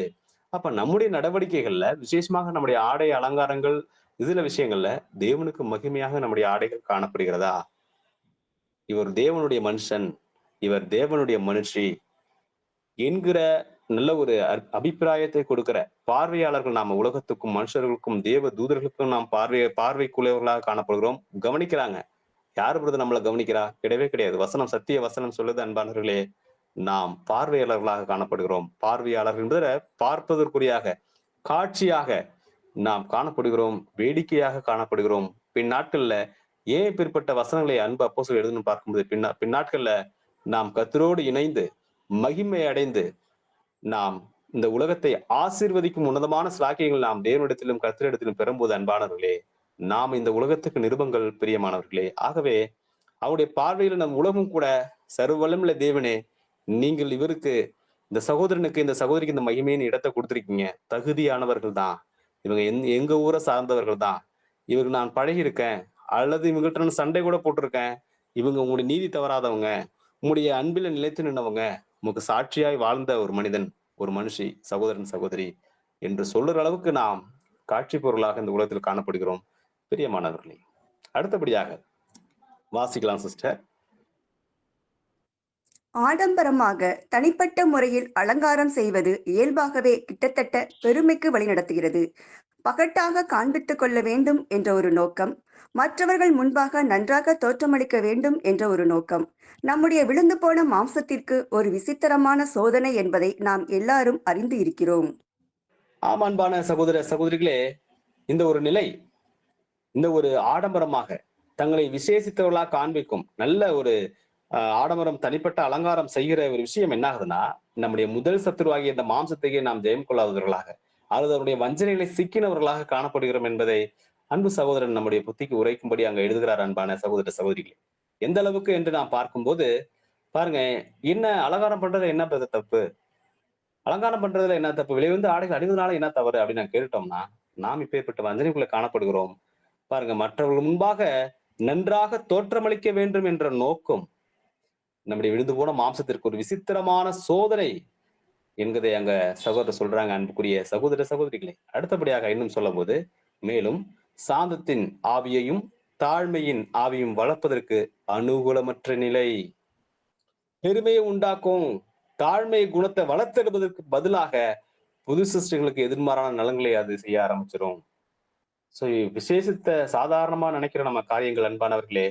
அப்ப நம்முடைய நடவடிக்கைகள்ல விசேஷமாக நம்முடைய ஆடை அலங்காரங்கள் இதுல விஷயங்கள்ல தேவனுக்கு மகிமையாக நம்முடைய ஆடைகள் காணப்படுகிறதா? இவர் தேவனுடைய மனுஷன், இவர் தேவனுடைய மனுஷி என்கிற நல்ல ஒரு அபிப்பிராயத்தை கொடுக்கிற பார்வையாளர்கள் நாம உலகத்துக்கும் மனுஷர்களுக்கும் தேவ தூதர்களுக்கும் நாம் பார்வைக்குள்ளவர்களாக காணப்படுகிறோம். கவனிக்கிறாங்க. யாரு பொழுது நம்மளை கவனிக்கிறா? கிடையவே கிடையாது. வசனம், சத்திய வசனம் சொல்லுது அன்பானவர்களே, நாம் பார்வையாளர்களாக காணப்படுகிறோம். பார்வையாளர்கள் என்பதை பார்ப்பதற்குரியாக காட்சியாக நாம் காணப்படுகிறோம், வேடிக்கையாக காணப்படுகிறோம். பின் நாட்கள்ல ஏன் பிற்பட்ட வசனங்களை அன்பு அப்போஸ்தலர் எழுதுன்னு பார்க்கும்போது பின்னாட்கள்ல நாம் கர்த்தரோடு இணைந்து மகிமை அடைந்து நாம் இந்த உலகத்தை ஆசீர்வதிக்கும் உன்னதமான சிலாக்கியங்கள் நாம் தேவனிடத்திலும் கர்த்தரிடத்திலும் பெறும்போது அன்பானவர்களே, நாம் இந்த உலகத்துக்கு நிருபங்கள் பிரியமானவர்களே. ஆகவே அவருடைய பார்வையில நம் உலகம் கூட சர்வவல்லமையுள்ள தேவனே, நீங்கள் இவருக்கு இந்த சகோதரனுக்கு இந்த சகோதரிக்கு இந்த மகிமையின் இடத்தை கொடுத்திருக்கீங்க. தகுதியானவர்கள் தான். இவங்க எங்க ஊரை சார்ந்தவர்கள் தான். இவருக்கு நான் பழகியிருக்கேன். அல்லது இவங்ககிட்ட நான் சண்டை கூட போட்டிருக்கேன். இவங்க உங்களுடைய நீதி தவறாதவங்க. உங்களுடைய அன்பில நிலைத்து நின்னவங்க. உமக்கு சாட்சியாய் வாழ்ந்த ஒரு மனிதன், ஒரு மனுஷி, சகோதரன், சகோதரி என்று சொல்லுற அளவுக்கு நாம் காட்சி பொருளாக இந்த உலகத்தில் காணப்படுகிறோம். பிரியமானவர்களே, அடுத்தபடியாக வாசிக்கலாம் சிஸ்டர்.
ஆடம்பரமாக தனிப்பட்ட முறையில் அலங்காரம் செய்வது இயல்பாகவே கிட்டத்தட்ட பெருமைக்கு வழிநடத்துகிறது. பகட்டாக காண்பித்துக் கொள்ள வேண்டும் என்ற ஒரு நோக்கம், மற்றவர்கள் முன்பாக நன்றாக தோற்றமளிக்க வேண்டும் என்ற ஒரு நோக்கம், நம்முடைய விழுந்து போன மாம்சத்திற்கு ஒரு விசித்திரமான சோதனை என்பதை நாம் எல்லாரும் அறிந்து இருக்கிறோம்.
ஆம், அன்பான சகோதர சகோதரிகளே, இந்த ஒரு நிலை, இந்த ஒரு ஆடம்பரமாக தங்களை விசேஷித்தவர்களாக காண்பிக்கும் நல்ல ஒரு ஆடம்பரம், தனிப்பட்ட அலங்காரம் செய்கிற ஒரு விஷயம் என்ன ஆகுதுன்னா, நம்முடைய முதல் சத்துருவாகிய இந்த மாம்சத்தையே நாம் ஜெயம் கொள்ளாதவர்களாக அல்லது அவருடைய வஞ்சனைகளை சிக்கினவர்களாக காணப்படுகிறோம் என்பதை அன்பு சகோதரன் நம்முடைய புத்திக்கு உரைக்கும்படி அங்க எழுதுகிறார். அன்பான சகோதர சகோதரிகளே, எந்த அளவுக்கு என்று நாம் பார்க்கும்போது பாருங்க, என்ன அலங்காரம் பண்றதுல என்ன தப்பு, அலங்காரம் பண்றதுல என்ன தப்பு, விலை வந்து ஆடைகள் அணிவதனால என்ன தவறு அப்படின்னு நான் கேட்டோம்னா, நாம் இப்பேற்பட்ட வஞ்சனைக்குள்ள காணப்படுகிறோம். பாருங்க, மற்றவர்கள் முன்பாக நன்றாக தோற்றமளிக்க வேண்டும் என்ற நோக்கம் நம்முடைய விழுந்து போன மாம்சத்திற்கு ஒரு விசித்திரமான சோதனை என்கிறதை அங்க சகோதரர் சொல்றாங்க. அன்புக்குரிய சகோதர சகோதரிகளே, அடுத்தபடியாக இன்னும் சொல்லும் போது, மேலும் சாந்தத்தின் ஆவியையும் தாழ்மையின் ஆவியும் வளர்ப்பதற்கு அனுகூலமற்ற நிலை பெருமையை உண்டாக்கும். தாழ்மை குணத்தை வளர்த்தெடுப்பதற்கு பதிலாக புது சிருஷ்டிகளுக்கு எதிர்மாறான நலன்களை அது செய்ய ஆரம்பிச்சிடும். சோ விசேஷித்த சாதாரணமா நினைக்கிற நம்ம காரியங்கள் அன்பானவர்களே,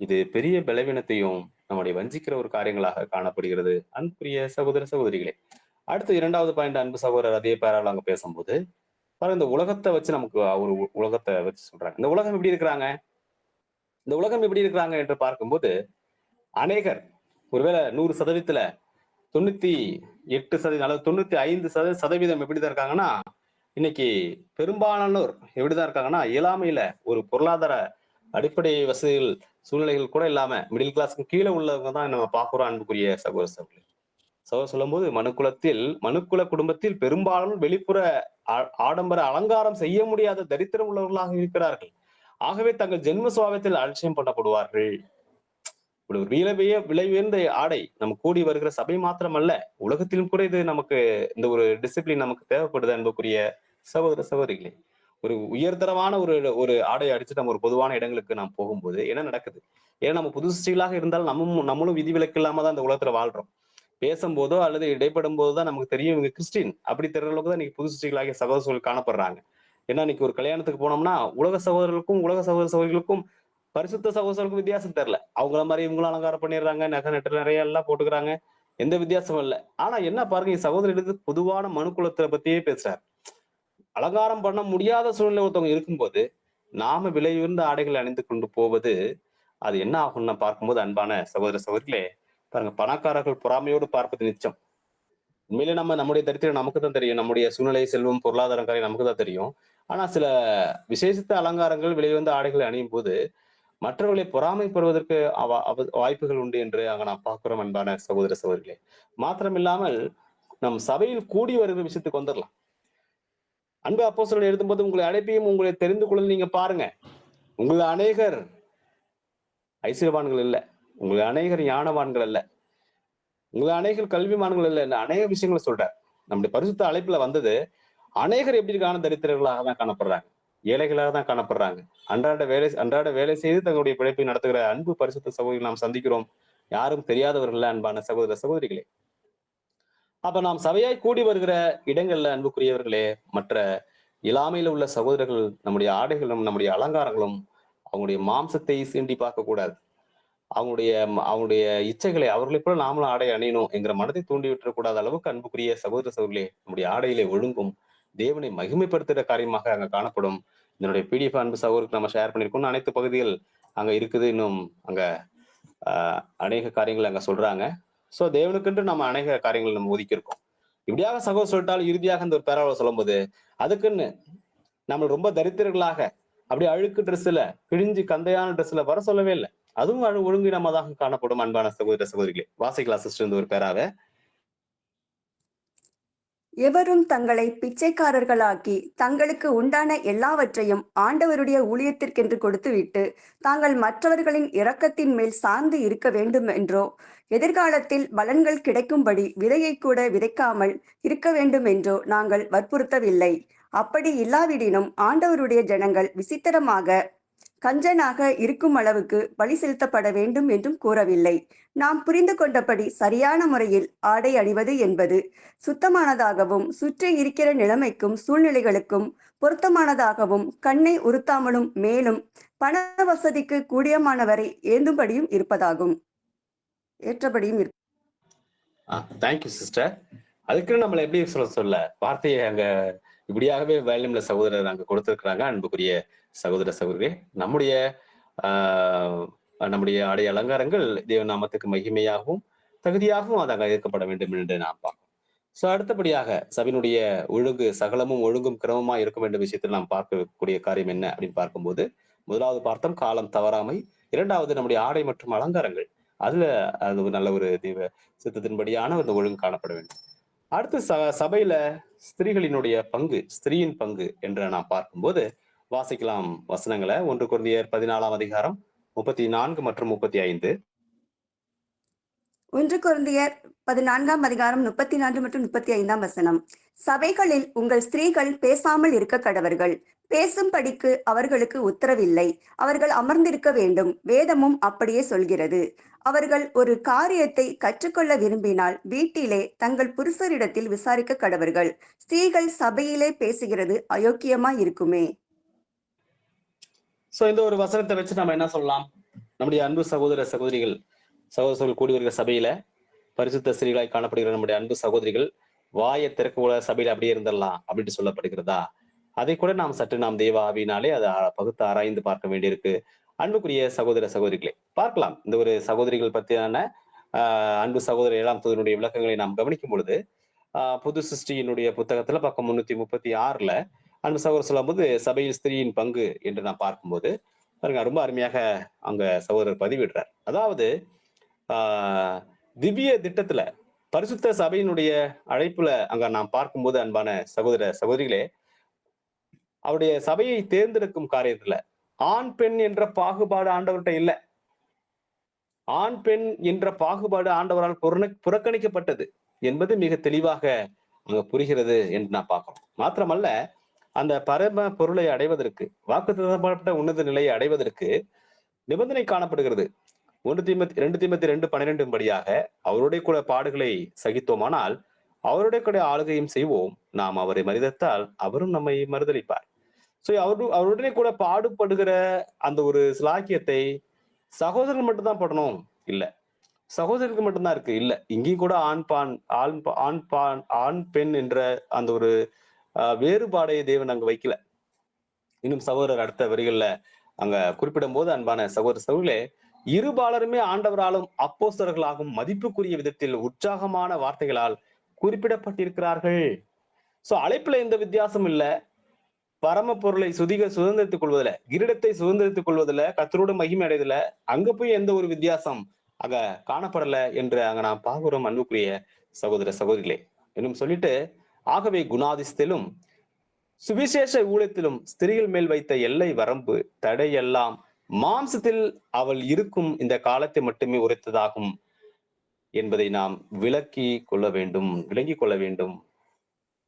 இது பெரிய பலவீனத்தையும் நம்முடைய வஞ்சிக்கிற ஒரு காரியங்களாக காணப்படுகிறது. அன்புரிய சகோதர சகோதரிகளே, அடுத்து இரண்டாவது பாயிண்ட் அன்பு சகோதரர் அதே பேரால் அங்க பேசும்போது பாருங்க, இந்த உலகத்தை வச்சு நமக்கு ஒரு உலகத்தை வச்சு சொல்றாங்க. இந்த உலகம் எப்படி இருக்கிறாங்க, இந்த உலகம் எப்படி இருக்கிறாங்க என்று பார்க்கும்போது, அநேகர் ஒருவேளை 100%, 98% அல்லது 95% எப்படிதான் இருக்காங்கன்னா, இன்னைக்கு பெரும்பாலானோர் எப்படிதான் இருக்காங்கன்னா, இயலாமையில ஒரு பொருளாதார அடிப்படை வசதிகள் சூழ்நிலைகள் கூட இல்லாம மிடில் கிளாஸ்க்கு கீழே உள்ளவங்க தான் நம்ம பார்க்கிறோம். அன்புக்குரிய சகோதர சகோதரி, சொல்லும் போது மனுக்குல குடும்பத்தில் பெரும்பாலும் வெளிப்புற ஆடம்பர அலங்காரம் செய்ய முடியாத தரித்திரம் உள்ளவர்களாக இருக்கிறார்கள். ஆகவே தங்கள் ஜென்ம சுபாவத்தில் அலட்சியம் பண்ணப்படுவார்கள். ஒரு விலை உயர்ந்த ஆடை நம்ம கூடி வருகிற சபை மாத்திரமல்ல, உலகத்திலும் கூட இது நமக்கு இந்த ஒரு டிசிப்ளின் நமக்கு தேவைப்படுது. அன்புக்குரிய சகோதர சகோதரிகளே, ஒரு உயர்தரமான ஒரு ஒரு ஆடை அடிச்சு நம்ம ஒரு பொதுவான இடங்களுக்கு நாம் போகும்போது என்ன நடக்குது? ஏன்னா நம்ம புது சிருஷ்டிகளாக இருந்தால் நம்மளும் விதிவிலக்கு இல்லாம தான் இந்த உலகத்துல வாழ்றோம். பேசும்போதோ அல்லது இடைப்படும் போதுதான் நமக்கு தெரியும் இவங்க கிறிஸ்டின். அப்படி தெரியற அளவுக்கு தான் இன்னைக்கு புது சிருஷ்டிகளாகிய சகோதரர்கள் காணப்படுறாங்க. ஏன்னா இன்னைக்கு ஒரு கல்யாணத்துக்கு போனோம்னா உலக சகோதரர்களுக்கும் உலக சகோதர சகோதரிகளுக்கும் பரிசுத்த சகோதரர்களுக்கும் வித்தியாசம் தெரியல. அவங்கள மாதிரி இவங்களும் அலங்காரம் பண்ணிடுறாங்க, நகை நட்டு நிறைய எல்லாம் போட்டுக்கிறாங்க, எந்த வித்தியாசமும் இல்லை. ஆனா என்ன பாருங்க, சகோதரர் எடுத்து பொதுவான மனுக்குலத்தை பத்தியே பேசுறாரு. அலங்காரம் பண்ண முடியாத சூழ்நிலை ஒருத்தவங்க இருக்கும்போது நாம விலை உயர்ந்த ஆடைகள் அணிந்து கொண்டு போவது அது என்ன ஆகும்னு பார்க்கும்போது, அன்பான சகோதர சகோதரிகளே, பாருங்க, பணக்காரர்கள் பொறாமையோடு பார்ப்பது நிச்சயம். உண்மையிலே நம்முடைய தரித்திரம் நமக்கு தான் தெரியும். நம்முடைய சூழ்நிலை, செல்வம், பொருளாதாரம் காரியம் நமக்கு தான் தெரியும். ஆனா சில விசேஷித்த அலங்காரங்கள், விலை வந்த ஆடைகளை அணியும் போது மற்றவர்களை பொறாமைப்படுவதற்கு வாய்ப்புகள் உண்டு என்று அங்க நாம் பார்க்கிறோம். அன்பான சகோதர சகோதரிகளே, மாத்திரமில்லாமல் நம் சபையில் கூடி வருகிற விஷயத்துக்கு வந்துடலாம். அன்பு அப்போஸ்தலர் எழுதும்போது, உங்களை அழைப்பையும் உங்களை தெரிந்து கொள்ள நீங்க பாருங்க, உங்களை அநேகர் ஐஸ்வர்யவான்கள் இல்ல, உங்களை அநேகர் ஞானவான்கள் அல்ல, உங்களை அநேகர் கல்விமான்கள் இல்ல, அநேக விஷயங்களை சொல்றார். நம்முடைய பரிசுத்த அழைப்புல வந்தது அநேகர் எப்படி இருக்கான தரித்திரர்களாக தான் காணப்படுறாங்க, ஏழைகளாக தான் காணப்படுறாங்க. அன்றாட வேலை செய்து தங்களுடைய பிழைப்பை நடத்துகிற அன்பு பரிசுத்த சகோதரிகள் நாம் சந்திக்கிறோம். யாரும் தெரியாதவர்கள் அன்பான சகோதர சகோதரிகளே. அப்ப நாம் சபையாய் கூடி வருகிற இடங்கள்ல அன்புக்குரியவர்களே, மற்ற இயலாமையில உள்ள சகோதரர்கள் நம்முடைய ஆடைகளும் நம்முடைய அலங்காரங்களும் அவங்களுடைய மாம்சத்தை சீண்டி பார்க்க கூடாது. அவங்களுடைய இச்சைகளை அவர்களை போல நாமளும் ஆடை அணியணும் என்கிற மனதை தூண்டி விட்டுறக்கூடாத அளவுக்கு அன்புக்குரிய சகோதர சகோதரிகளே, நம்முடைய ஆடையிலே ஒழுங்கும் தேவனை மகிமைப்படுத்துகிற காரியமாக அங்க காணப்படும். இதனுடைய பிடிஎஃப் அன்பு சகோதரருக்கு நம்ம ஷேர் பண்ணிருக்கோம். அனைத்து பகுதிகள் அங்க இருக்குது. இன்னும் அங்க அநேக காரியங்கள் அங்க சொல்றாங்க. சோ தேவனுக்கென்று நம்ம அநேக காரியங்கள் நம்ம ஒதுக்கியிருக்கோம். இப்படியாக சகோதரர் சொல்லிட்டாலும் இறுதியாக இந்த ஒரு பேராவ சொல்லும்போது, அதுக்குன்னு நம்ம ரொம்ப தரித்திரர்களாக அப்படியே அழுக்கு ட்ரெஸ்ல கிழிஞ்சு கந்தையான ட்ரெஸ்ல வர சொல்லவே இல்லை. அதுவும் ஒழுங்கினமாக காணப்படும் அன்பான சகோதர சகோதரிகளே. வாசிக்கலாம் சிஸ்டர் இந்த ஒரு பேராவ.
எவரும் தங்களை பிச்சைக்காரர்களாக்கி தங்களுக்கு உண்டான எல்லாவற்றையும் ஆண்டவருடைய ஊழியத்திற்கென்று கொடுத்துவிட்டு தாங்கள் மற்றவர்களின் இரக்கத்தின் மேல் சார்ந்து இருக்க வேண்டும் என்றோ, எதிர்காலத்தில் பலன்கள் கிடைக்கும்படி விதையை கூட விதைக்காமல் இருக்க வேண்டும் என்றோ நாங்கள் வற்புறுத்தவில்லை. அப்படி இல்லாவிடினும் ஆண்டவருடைய ஜனங்கள் விசித்திரமாக கஞ்சனாக இருக்கும் அளவுக்கு பலி செலுத்தப்பட வேண்டும் என்றும் கூறவில்லை. நாம் புரிந்து கொண்டபடி சரியான முறையில் ஆடை அணிவது என்பது சுத்தமானதாகவும் சுற்றி இருக்கிற நிலைமைக்கும் சூழ்நிலைகளுக்கும் பொருத்தமானதாகவும் கண்ணை உறுத்தாமலும் மேலும் பண வசதிக்கு கூடியமானவரை ஏந்தும்படியும் இருப்பதாகும் ஏற்றபடியும் இருப்ப.
Thank you sister. அதுக்குன்னு நம்மள எப்படி சொல்ல வார்த்தையை அங்க இப்படியாகவே வேல்யூம்ல சகோதரர் அங்க கொடுத்திருக்கிறாங்க. அன்புக்குரிய சகோதர சகோதரி, நம்முடைய நம்முடைய ஆடை அலங்காரங்கள் தேவ நாமத்துக்கு மகிமையாகவும் தகுதியாகவும் அதாக இருக்கப்பட வேண்டும் என்று நாம் பார்ப்போம். சோ அடுத்தபடியாக சபையினுடைய ஒழுங்கு சகலமும் ஒழுங்கும் கிரமமா இருக்க வேண்டிய விஷயத்தில் நாம் பார்க்கக்கூடிய காரியம் என்ன அப்படின்னு பார்க்கும்போது, முதலாவது பார்த்தோம் காலம் தவறாமை. இரண்டாவது நம்முடைய ஆடை மற்றும் அலங்காரங்கள். அதுல அது நல்ல ஒரு தெய்வ சித்தத்தின்படியான அந்த ஒழுங்கு காணப்பட வேண்டும். அடுத்து சபையில ஸ்திரீகளினுடைய பங்கு, ஸ்திரீயின் பங்கு என்று நாம் பார்க்கும்போது வாசிக்கலாம் வசனங்களை. 1 கொரிந்தியர் 14ஆம் அதிகாரம் 34 மற்றும் 35.
1 கொரிந்தியர் 14ஆம் அதிகாரம் 34 மற்றும் 35ஆம் வசனம். சபைகளில் உங்கள் ஸ்திரீகள் பேசாமல் இருக்க கடவர்கள். பேசும்படிக்கு அவர்களுக்கு உத்தரவில்லை. அவர்கள் அமர்ந்திருக்க வேண்டும். வேதமும் அப்படியே சொல்கிறது. அவர்கள் ஒரு காரியத்தை கற்றுக்கொள்ள விரும்பினால் வீட்டிலே தங்கள் புருஷரிடத்தில் விசாரிக்க கடவர்கள். ஸ்திரீகள் சபையிலே பேசுகிறது அயோக்கியமாய் இருக்குமே.
சோ இந்த ஒரு வசனத்தை வச்சு நம்ம என்ன சொல்லலாம்? நம்முடைய அன்பு சகோதர சகோதரிகள் கூடி வருகிற சபையில பரிசுத்த ஸ்திரீகளாய் காணப்படுகிற நம்முடைய அன்பு சகோதரிகள் வாயை திறக்க கூட சபையில அப்படியே இருந்துடலாம் அப்படின்னு சொல்லப்படுகிறதா? அதை கூட நாம் தெய்வ ஆவியினாலே அதை பகுத்து ஆராய்ந்து பார்க்க வேண்டியிருக்கு. அன்புக்குரிய சகோதர சகோதரிகளை பார்க்கலாம். இந்த ஒரு சகோதரிகள் பற்றியான அன்பு சகோதர 7ஆம் தூதனுடைய விளக்கங்களை நாம் கவனிக்கும் பொழுது புது சிருஷ்டியினுடைய புத்தகத்துல பக்கம் 336 அன்பு சகோதரர் சொல்லும் போது சபையில் ஸ்திரீயின் பங்கு என்று நாம் பார்க்கும்போது பாருங்க, ரொம்ப அருமையாக அங்க சகோதரர் பதிவிடுறார். அதாவது திவ்ய திட்டத்துல பரிசுத்த சபையினுடைய அழைப்புல அங்க நாம் பார்க்கும்போது அன்பான சகோதர சகோதரிகளே, அவருடைய சபையை தேர்ந்தெடுக்கும் காரியத்துல ஆண் பெண் என்ற பாகுபாடு ஆண்டவர்கிட்ட இல்லை. ஆண் பெண் என்ற பாகுபாடு ஆண்டவரால் புறக்கணிக்கப்பட்டது என்பது மிக தெளிவாக அங்க புரிகிறது என்று நான் பார்க்கிறோம். மாத்திரமல்ல, அந்த பரம பொருளை அடைவதற்கு வாக்குத்தத்தப்பட்ட உன்னத நிலையை அடைவதற்கு நிபந்தனை காணப்படுகிறது. 2 தீமோத்தேயு 2:12 படியாக அவருடைய கூட பாடுகளை சகித்தோமானால் அவருடைய கூட ஆளுகையும் செய்வோம். நாம் அவரை மறுதலித்தால் அவரும் நம்மை மறுதலிப்பார். சோ அவருடனே கூட பாடுபடுகிற அந்த ஒரு சிலாக்கியத்தை சகோதரர்கள் மட்டும்தான் படணும் இல்ல, சகோதரருக்கு மட்டும்தான் இருக்கு இல்ல. இங்கேயும் கூட ஆண் பெண் என்ற அந்த ஒரு வேறுபாடை தேவன் அங்க வைக்கல. இன்னும் சகோதரர் அடுத்த வரிகள்ல அங்க குறிப்பிடும் போது அன்பான சகோதர சகோதரர்களே, இருபாலருமே ஆண்டவராலும் அப்போஸ்தலர்களாகும் மதிப்புக்குரிய விதத்தில் உற்சாகமான வார்த்தைகளால் குறிப்பிடப்பட்டிருக்கிறார்கள். சோ அழைப்புல எந்த வித்தியாசம் இல்ல. பரம பொருளை சுதந்திரித்துக் கொள்வதில்ல, கிரீடத்தை சுதந்திரித்துக் கொள்வதில்ல, கர்த்தரோடு மகிமை அடைவதில்ல, அங்க போய் எந்த ஒரு வித்தியாசம் அங்க காணப்படல என்று அங்க நாம் பார்க்கிறோம் அன்புக்குரிய சகோதர சகோதரிகளே. இன்னும் சொல்லிட்டு, ஆகவே குணாதிசத்திலும் சுவிசேஷ ஊழியத்திலும் ஸ்திரீகள் மேல் வைத்த எல்லை வரம்பு தடையெல்லாம் மாம்சத்தில் அவள் இருக்கும் இந்த காலத்தை மட்டுமே உரைத்ததாகும் என்பதை நாம் விளங்கிக் கொள்ள வேண்டும்.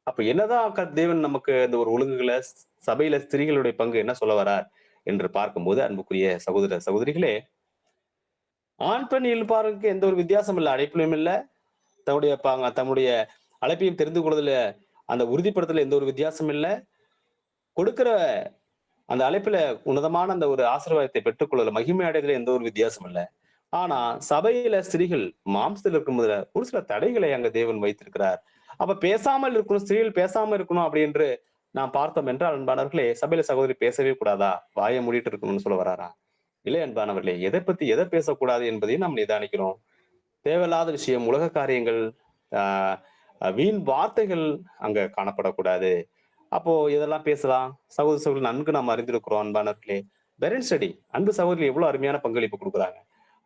அப்ப என்னதான் தேவன் நமக்கு இந்த ஒரு ஒழுங்குகளை சபையில ஸ்திரீகளுடைய பங்கு என்ன சொல்ல வரார் என்று பார்க்கும்போது அன்புக்குரிய சகோதர சகோதரிகளே, ஆண் பெண் இயல்பாருக்கு எந்த ஒரு வித்தியாசம் இல்லை, அழைப்பிலும் இல்லை, தம்முடைய அழைப்பையும் தெரிந்து கொள்வதில் அந்த உறுதிப்படுத்தல எந்த ஒரு வித்தியாசம் இல்லை, கொடுக்கிற அந்த அழைப்புல உன்னதமான அந்த ஒரு ஆசீர்வாதத்தை பெற்றுக்கொள்ளல மகிமை அடைதல எந்த ஒரு வித்தியாசம் இல்லை. ஆனா சபையில ஸ்திரீகள் மாம்சத்தில் இருக்கும் போதுல ஒரு சில தடைகளை அங்க தேவன் வைத்திருக்கிறார். அப்ப பேசாமல் இருக்கணும், ஸ்திரீகள் பேசாம இருக்கணும் அப்படி என்று நாம் பார்த்தோம் என்றால் அன்பானவர்களே, சபையில சகோதரி பேசவே கூடாதா, வாயை மூடிட்டு இருக்கணும்னு சொல்ல வராரா? இல்லை அன்பானவர்களே, எதை பேசக்கூடாது என்பதையும் நாம் நிதானிக்கிறோம். தேவையில்லாத விஷயம், உலக காரியங்கள், ஆஹ் வீண் வார்த்தைகள் அங்க காணப்படக்கூடாது. அப்போ இதெல்லாம் பேசலாம். சகோதர சகோதரி நன்கு நாம் அறிந்திருக்கிறோம் அன்பானவர்களே. பெரன் ஸ்டடி அன்பு சகோதரி எவ்வளவு அருமையான பங்களிப்பு கொடுக்குறாங்க.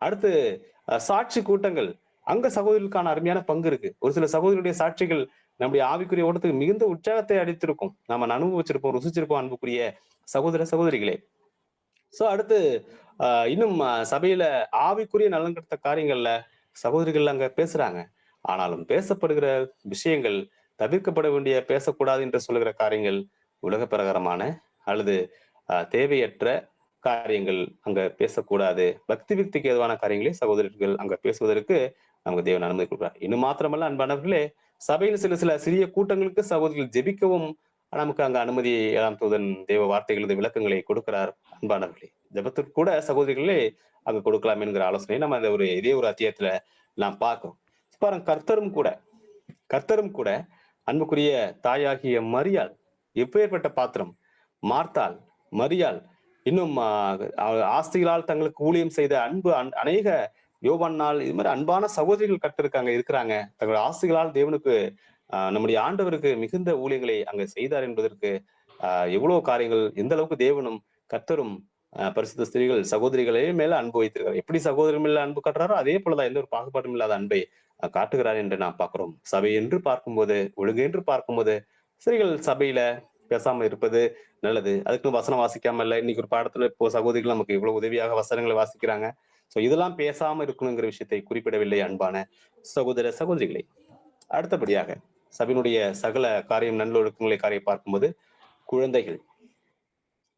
அடுத்து சாட்சி கூட்டங்கள். அங்க சகோதரிகளுக்கான அருமையான பங்கு இருக்கு. ஒரு சில சகோதரியுடைய சாட்சிகள் நம்முடைய ஆவிக்குரிய ஓட்டத்துக்கு மிகுந்த உற்சாகத்தை அளித்திருக்கும். நாம அனுபவிச்சிருப்போம், ருசிச்சிருப்போம் அன்புக்குரிய சகோதர சகோதரிகளே. சோ அடுத்து இன்னும் சபையில ஆவிக்குரிய நலன் கிடைத்த காரியங்கள்ல சகோதரிகள் அங்க பேசுறாங்க. ஆனாலும் பேசப்படுகிற விஷயங்கள் தவிர்க்கப்பட வேண்டிய, பேசக்கூடாது என்று சொல்லுகிற காரியங்கள் உலக பிரகாரமான அல்லது தேவையற்ற காரியங்கள் அங்க பேசக்கூடாது. பக்தி விருத்திக்கு ஏதுவான காரியங்களே சகோதரர்கள் அங்க பேசுவதற்கு நமக்கு தேவன் அனுமதி கொடுக்கிறார். இன்னும் மாத்திரமல்ல அன்பானவர்களே, சபையில் சில சில சிறிய கூட்டங்களுக்கு சகோதரிகள் ஜெபிக்கவும் நமக்கு அங்க அனுமதி ஏழாம் தூதன் தேவ வார்த்தைகளது விளக்கங்களை கொடுக்கிறார். அன்பானவர்களே, ஜெபத்திற்கு கூட சகோதரிகளே அங்க கொடுக்கலாம் என்கிற ஆலோசனை நம்ம அந்த இதே ஒரு அத்தியாயத்துல நாம் பார்க்கிறோம். பாருங்க, கர்த்தரும் கூட அன்புக்குரிய தாயாகிய மரியாள் எப்பேற்பட்ட பாத்திரம். மார்த்தாள், மரியாள், இன்னும் ஆஸ்திகளால் தங்களுக்கு ஊழியம் செய்த அன்பு அநேக யோவானால், இது மாதிரி அன்பான சகோதரிகள் கர்த்தருக்காங்க இருக்கிறாங்க. தங்களுடைய ஆஸ்திகளால் தேவனுக்கு நம்முடைய ஆண்டவருக்கு மிகுந்த ஊழியங்களை அங்க செய்தார் என்பதற்கு எவ்வளவு காரியங்கள், எந்த அளவுக்கு தேவனும் கர்த்தரும் பரிசுத்த ஸ்திரீகள் சகோதரிகளே மேல அன்பு வைத்திருக்கிறார். எப்படி சகோதரி மேல அன்பு காட்டுறாரோ அதே போலதான் எந்த ஒரு பாகுபாடும் இல்லாத அன்பை காட்டுகிறார் என்று நாம் பார்க்கிறோம். சபை என்று பார்க்கும்போது, ஒழுங்கு என்று பார்க்கும்போது ஸ்திரீகள் சபையில பேசாம இருப்பது நல்லது. அதுக்கு வசனம் வாசிக்காம இல்ல. இன்னைக்கு ஒரு பாடத்துல இப்போ சகோதரிகள் நமக்கு இவ்வளவு உதவியாக வசனங்களை வாசிக்கிறாங்க. சோ இதெல்லாம் பேசாம இருக்கணுங்கிற விஷயத்தை குறிப்பிடவில்லை அன்பான சகோதர சகோதரிகளை. அடுத்தபடியாக சபையினுடைய சகல காரியம் நல்லொழுக்கங்களை காரியம் பார்க்கும்போது குழந்தைகள்,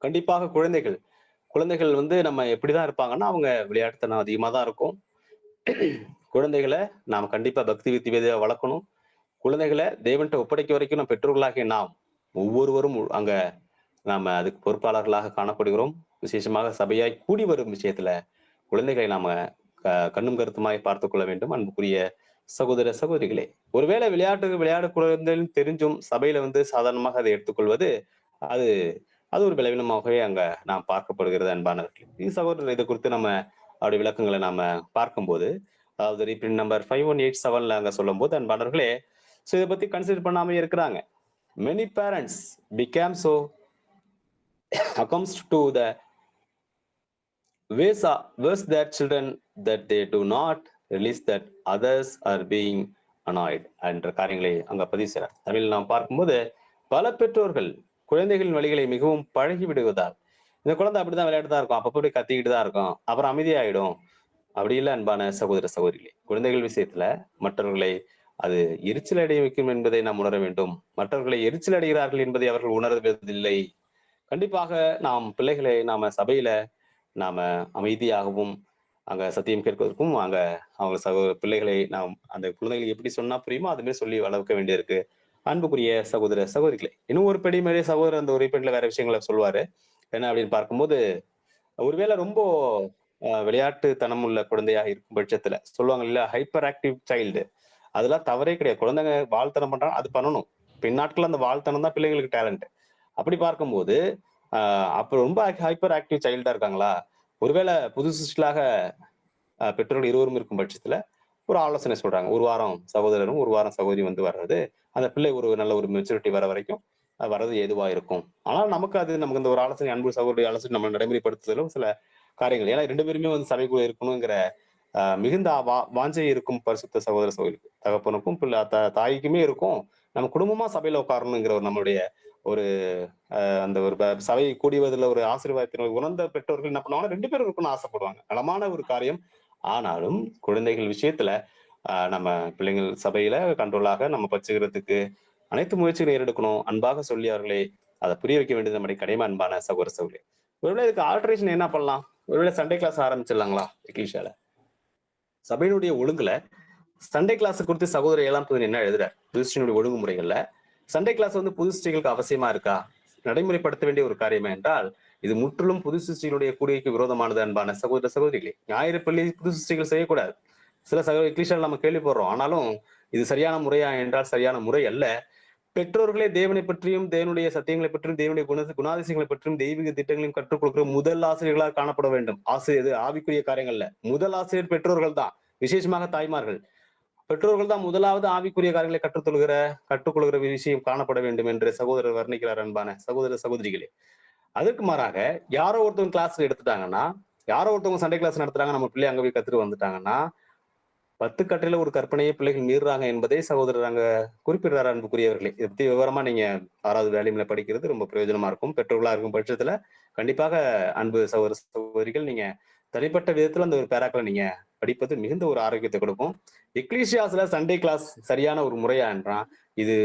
கண்டிப்பாக குழந்தைகள் நம்ம எப்படிதான் இருப்பாங்கன்னா, அவங்க விளையாட்டுத்தனம் அதிகமா தான் இருக்கும். குழந்தைகளை நாம் கண்டிப்பா பக்தி வித்தியா வளர்க்கணும். குழந்தைகளை தேவன்கிட்ட ஒப்படைக்க வரைக்கும் நம்ம பெற்றோர்களாகிய நாம் ஒவ்வொருவரும் அங்க நாம அதுக்கு பொறுப்பாளர்களாக காணப்படுகிறோம். விசேஷமாக சபையாய் கூடி வரும் விஷயத்துல குழந்தைகளை நாம கண்ணும் கருத்துமாய் பார்த்துக் கொள்ள வேண்டும். அன்புக்குரிய சகோதர சகோதரிகளே, ஒருவேளை விளையாட குழந்தைகள் தெரிஞ்சும் சபையில சாதாரணமாக அதை எடுத்துக்கொள்வது அது அது ஒரு பலவீனமாகவே அங்க நாம் பார்க்கப்படுகிறது அன்பானவர்கள். சகோதரர் இதை குறித்து நம்ம அவருடைய விளக்கங்களை நாம பார்க்கும்போது, அதாவது ரீப்ரிண்ட் நம்பர் 5187 அங்க சொல்லும் போது அன்பானவர்களே, சோ இதை பத்தி கன்சிடர் பண்ணாம இருக்கிறாங்க. Many parents became so accustomed to the ways their children that they do not realize that others are being annoyed என்ற காரியங்களை அங்க பதிவு செய்றார். தமிழில் நாம் பார்க்கும்போது, பல பெற்றோர்கள் குழந்தைகளின் வழிகளை மிகவும் பழகி விடுவதால், இந்த குழந்தை அப்படிதான் விளையாட்டு தான் இருக்கும், அப்பப்படி கத்திக்கிட்டு தான் இருக்கும், அப்புறம் அமைதியாயிடும். அப்படி இல்லை அன்பான சகோதர சகோதரிகளே. குழந்தைகள் விஷயத்துல மற்றவர்களை அது எரிச்சல் அடைய வைக்கும் என்பதை நாம் உணர வேண்டும். மற்றவர்களை எரிச்சல் அடைகிறார்கள் என்பதை அவர்கள் உணர்வதில்லை. கண்டிப்பாக நாம் பிள்ளைகளை நாம சபையில நாம அமைதியாகவும் அங்க சத்தியம் கேட்பதற்கும் அங்க அவங்க பிள்ளைகளை நாம் அந்த குழந்தைகளுக்கு எப்படி சொன்னா புரியுமோ அதுமாதிரி சொல்லி வளர்க்க வேண்டியிருக்கு. அன்புக்குரிய சகோதர சகோதரிகளே, இன்னும் ஒரு படி மாதிரி சகோதரர் அந்த உரைப்பெண்ல வேற விஷயங்களை சொல்லுவாரு. என்ன அப்படின்னு பார்க்கும்போது, ஒருவேளை ரொம்ப விளையாட்டு தனம் உள்ள குழந்தையாக இருக்கும் பட்சத்துல சொல்லுவாங்க இல்ல, ஹைப்பர் ஆக்டிவ் சைல்டு, அதெல்லாம் தவறே கிடையாது. குழந்தைங்க வாழ்த்தனம் பண்றாங்க, அது பண்ணணும். பின்னாட்கள் அந்த வாழ்த்தனம் தான் பிள்ளைங்களுக்கு டேலண்ட். அப்படி பார்க்கும்போது அப்ப ரொம்ப ஹைப்பர் ஆக்டிவ் சைல்டா இருக்காங்களா, ஒருவேளை புது சிஸ்டலாக பெற்றோர்கள் இருவரும் இருக்கும் பட்சத்துல ஒரு ஆலோசனை சொல்றாங்க. ஒரு வாரம் சகோதரரும் ஒரு வாரம் சகோதரி வர்றது, அந்த பிள்ளை ஒரு நல்ல ஒரு மெச்சூரிட்டி வர வரைக்கும் வர்றது ஏதுவா இருக்கும். ஆனால் நமக்கு இந்த ஒரு ஆலோசனை, அன்பு சகோதரி ஆலோசனை நம்ம நடைமுறைப்படுத்துதலும் சில காரியங்கள், ஏன்னா 2 பேருமே சபைக்குள்ள இருக்கணுங்கிற மிகுந்த வாஞ்சை இருக்கும் பரிசுத்த சகோதர சகோதரிக்கு, தகப்பனுக்கும் தாய்க்குமே இருக்கும். நம்ம குடும்பமா சபையில உட்காரணுங்கிற ஒரு நம்மளுடைய ஒரு அந்த ஒரு சபை கூடியவதில் ஒரு ஆசீர்வாதத்தின் உணர்ந்த பெற்றோர்கள் என்ன பண்ணுவாங்க, 2 பேரும் இருக்குன்னு ஆசைப்படுவாங்க. நலமான ஒரு காரியம். ஆனாலும் குழந்தைகள் விஷயத்துல நம்ம பிள்ளைங்கள் சபையில கண்ட்ரோலாக நம்ம பச்சுக்கிறதுக்கு அனைத்து முயற்சிகளையும் ஏறெடுக்கணும். அன்பாக சொல்லி அவர்களை அதை புரிய வைக்க வேண்டியது நம்முடைய கடமை. அன்பான சகோதர சகோதரி, ஒருவேளை இதுக்கு ஆல்ட்ரேஷன் என்ன பண்ணலாம்? ஒருவேளை சண்டே கிளாஸ் ஆரம்பிச்சிடலாங்களா? எக்லீஷியால சபையினுடைய ஒழுங்குல சண்டே கிளாஸ் குறித்து சகோதரர் 7ஆம் தூதன் என்ன எழுதுறார்? புதுஸ்ரீனுடைய ஒழுங்குமுறைகள்ல சண்டே கிளாஸ் புது சிருஷ்டிகளுக்கு அவசியமா இருக்கா, நடைமுறைப்படுத்த வேண்டிய ஒரு காரியமா என்றால் இது முற்றிலும் புது சிருஷ்டிகளுடைய கூடியைக்கு விரோதமானது. அன்பான சகோதர சகோதரிகளே, ஞாயிறு பள்ளி புது சிருஷ்டிகள் செய்யக்கூடாது. சில எக்லீஷியால நம்ம கேள்விப்படுறோம். ஆனாலும் இது சரியான முறையா என்றால் சரியான முறை அல்ல. பெற்றோர்களே தேவனை பற்றியும், தேவனுடைய சத்தியங்களை பற்றியும், தேவனுடைய குணாதிசயங்களை பற்றியும், தெய்வீக திட்டங்களையும் கற்றுக் கொடுக்கிற முதல் ஆசிரியர்களாக காணப்பட வேண்டும். ஆசிரியர் ஆவிக்குரிய காரியங்கள்ல முதல் ஆசிரியர் பெற்றோர்கள் தான், விசேஷமாக தாய்மார்கள். பெற்றோர்கள் தான் முதலாவது ஆவிக்குரிய காரியங்களை கற்றுக்கொள்கிற விஷயம் காணப்பட வேண்டும் என்று சகோதரர் வர்ணிக்கிறார். அன்பான சகோதர சகோதரிகளே, அதற்கு மாறாக யாரோ ஒருத்தவங்க கிளாஸ் எடுத்துட்டாங்கன்னா, யாரோ ஒருத்தவங்க சண்டே கிளாஸ் நடத்துறாங்க, நம்ம பிள்ளை அங்க போய் கத்துட்டு வந்துட்டாங்கன்னா, 10 கட்டளையில ஒரு கற்பனையை பிள்ளைகள் மீறுறாங்க என்பதை சகோதரர் அங்க குறிப்பிடுறார். அன்புக்குரியவர்களே, இதை பத்தி விவரமா நீங்க 6வது வேல்யூம்ல படிக்கிறது ரொம்ப பிரயோஜனமா இருக்கும். பெற்றோர்களா இருக்கும் பட்சத்துல கண்டிப்பாக அன்பு சகோதர சகோதரிகள், நீங்க தனிப்பட்ட விதத்துல அந்த ஒரு பேராக்களை நீங்க படிப்பது மிகுந்த ஒரு ஆரோக்கியத்தை கொடுக்கும். எக்லீசியாஸ்ல சண்டே கிளாஸ் சரியான ஒரு முறையா என்றான், இது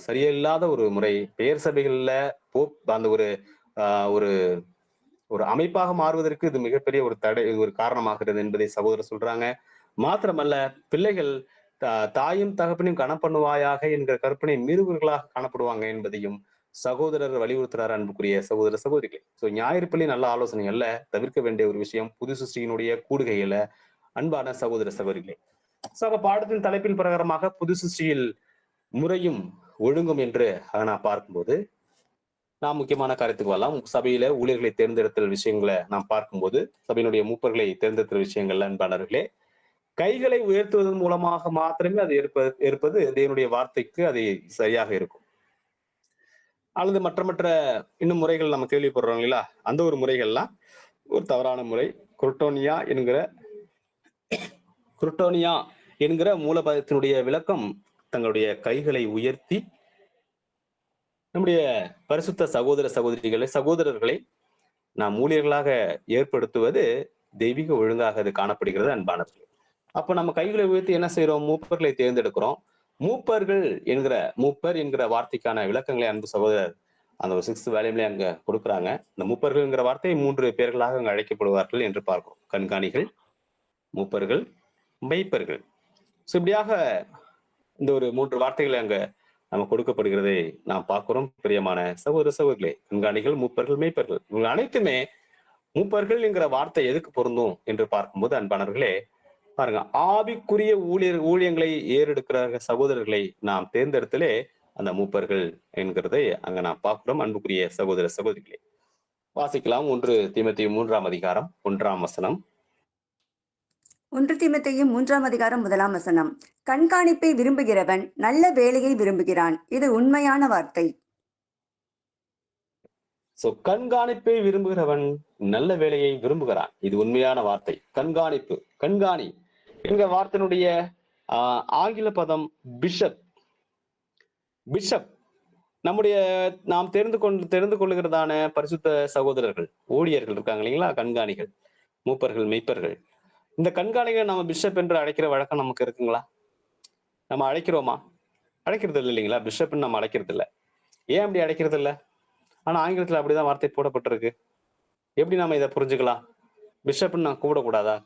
சரியில்லாத ஒரு முறை. பெயர் சபைகள்ல போப் அந்த ஒரு ஒரு ஒரு அமைப்பாக மாறுவதற்கு இது மிகப்பெரிய ஒரு தடை, ஒரு காரணமாகிறது என்பதை சகோதரர் சொல்றாங்க. மாத்திரமல்ல, பிள்ளைகள் தாயும் தகப்பனையும் கணம் பண்ணுவாயாக என்கிற கற்பனை மீறுவர்களாக காணப்படுவாங்க என்பதையும் சகோதரர் வலியுறுத்துறாரு. அன்புக்குரிய சகோதர சகோதரிகளே, சோ ஞாயிறு பள்ளி நல்ல ஆலோசனை அல்ல, தவிர்க்க வேண்டிய ஒரு விஷயம். புது சிருஷ்டியினுடைய கூடுகையில அன்பான சகோதர சகோதரிகளே, சோ அப்ப பாடத்தின் தலைப்பின் பிரகாரமாக புது சிருஷ்டியில் முறையும் ஒழுங்கும் என்று நான் பார்க்கும்போது நாம் முக்கியமான காரியத்துக்கு வரலாம். சபையில ஊழியர்களை தேர்ந்தெடுத்தல் விஷயங்களை நாம் பார்க்கும்போது, சபையினுடைய மூப்பர்களை தேர்ந்தெடுத்தல் விஷயங்கள்ல அன்பானவர்களே, கைகளை உயர்த்துவதன் மூலமாக மாத்திரமே அது இருப்பது தேவனுடைய வார்த்தைக்கு அது சரியாக இருக்கும். அல்லது மற்ற இன்னும் முறைகள் நம்ம கேள்விப்படுறோம் இல்லையா, அந்த ஒரு முறைகள்லாம் ஒரு தவறான முறை. குருட்டோனியா என்கிற மூலபதத்தினுடைய விளக்கம் தங்களுடைய கைகளை உயர்த்தி நம்முடைய பரிசுத்த சகோதரர்களை நாம் ஊழியர்களாக ஏற்படுத்துவது தெய்வீக ஒழுங்காக அது காணப்படுகிறது. அன்பானவர்களே, அப்ப நம்ம கைகளை உயர்த்தி என்ன செய்யறோம்? மூப்பர்களை தேர்ந்தெடுக்கிறோம். மூப்பர் என்கிற வார்த்தைக்கான விளக்கங்களை அன்பு சகோதரர் அந்த ஒரு 6th வேல்யூம்ல அங்க கொடுக்குறாங்க. இந்த மூப்பர்கள் என்கிற வார்த்தை 3 பேர்களாக அங்க அழைக்கப்படுவார்கள் என்று பார்க்கிறோம். கண்காணிகள், மூப்பர்கள், மெய்ப்பர்கள். இப்படியாக இந்த ஒரு 3 வார்த்தைகளை அங்க நம்ம கொடுக்கப்படுகிறதை நாம் பார்க்கிறோம். பிரியமான சகோதர சகோதரிகளே, கண்காணிகள், மூப்பர்கள், மெய்ப்பர்கள், இவங்க அனைத்துமே மூப்பர்கள் என்கிற வார்த்தை எதுக்கு பொருந்தும் என்று பார்க்கும்போது அன்பானவர்களே, பாருங்க, ஆவிக்குரிய ஊழியங்களை ஏறெடுக்கிற சகோதரர்களை நாம் தேர்ந்தெடுத்தலே அந்த மூப்பர்கள் என்கிறதை அங்க நாம் பார்க்கிறோம். அன்புக்குரிய சகோதர சகோதரிகளே, வாசிக்கலாம். 1 தீமோத்தேயு 3ஆம் அதிகாரம் 1ஆம் வசனம்.
1 தீமோத்தேயு 3ஆம் அதிகாரம் 1ஆம் வசனம். கண்காணிப்பை விரும்புகிறவன் நல்ல வேலையை விரும்புகிறான், இது உண்மையான வார்த்தை.
கண்காணிப்பை விரும்புகிறவன் நல்ல வேலையை விரும்புகிறான், இது உண்மையான வார்த்தை. கண்காணி என்கிற வார்த்தையினுடைய ஆங்கில பதம் பிஷப். நம்முடைய நாம் தெரிந்து கொள்ளுகிறதான பரிசுத்த சகோதரர்கள், ஊழியர்கள் இருக்காங்க இல்லைங்களா, கண்காணிகள், மூப்பர்கள், மெய்ப்பர்கள். இந்த கண்காணிகளை நம்ம பிஷப் என்று அழைக்கிற வழக்கம் நமக்கு இருக்குங்களா? நம்ம அழைக்கிறோமா? அழைக்கிறது இல்லை இல்லைங்களா? பிஷப்னு நம்ம அழைக்கிறது இல்லை. ஏன் அப்படி அழைக்கிறது இல்லை? ஆனா ஆங்கிலத்துல அப்படிதான் வார்த்தை போடப்பட்டிருக்கு. எப்படி நாம இதை புரிஞ்சுக்கலாம்? பிஷப்னு நான் கூப்பிடக்கூடாதா?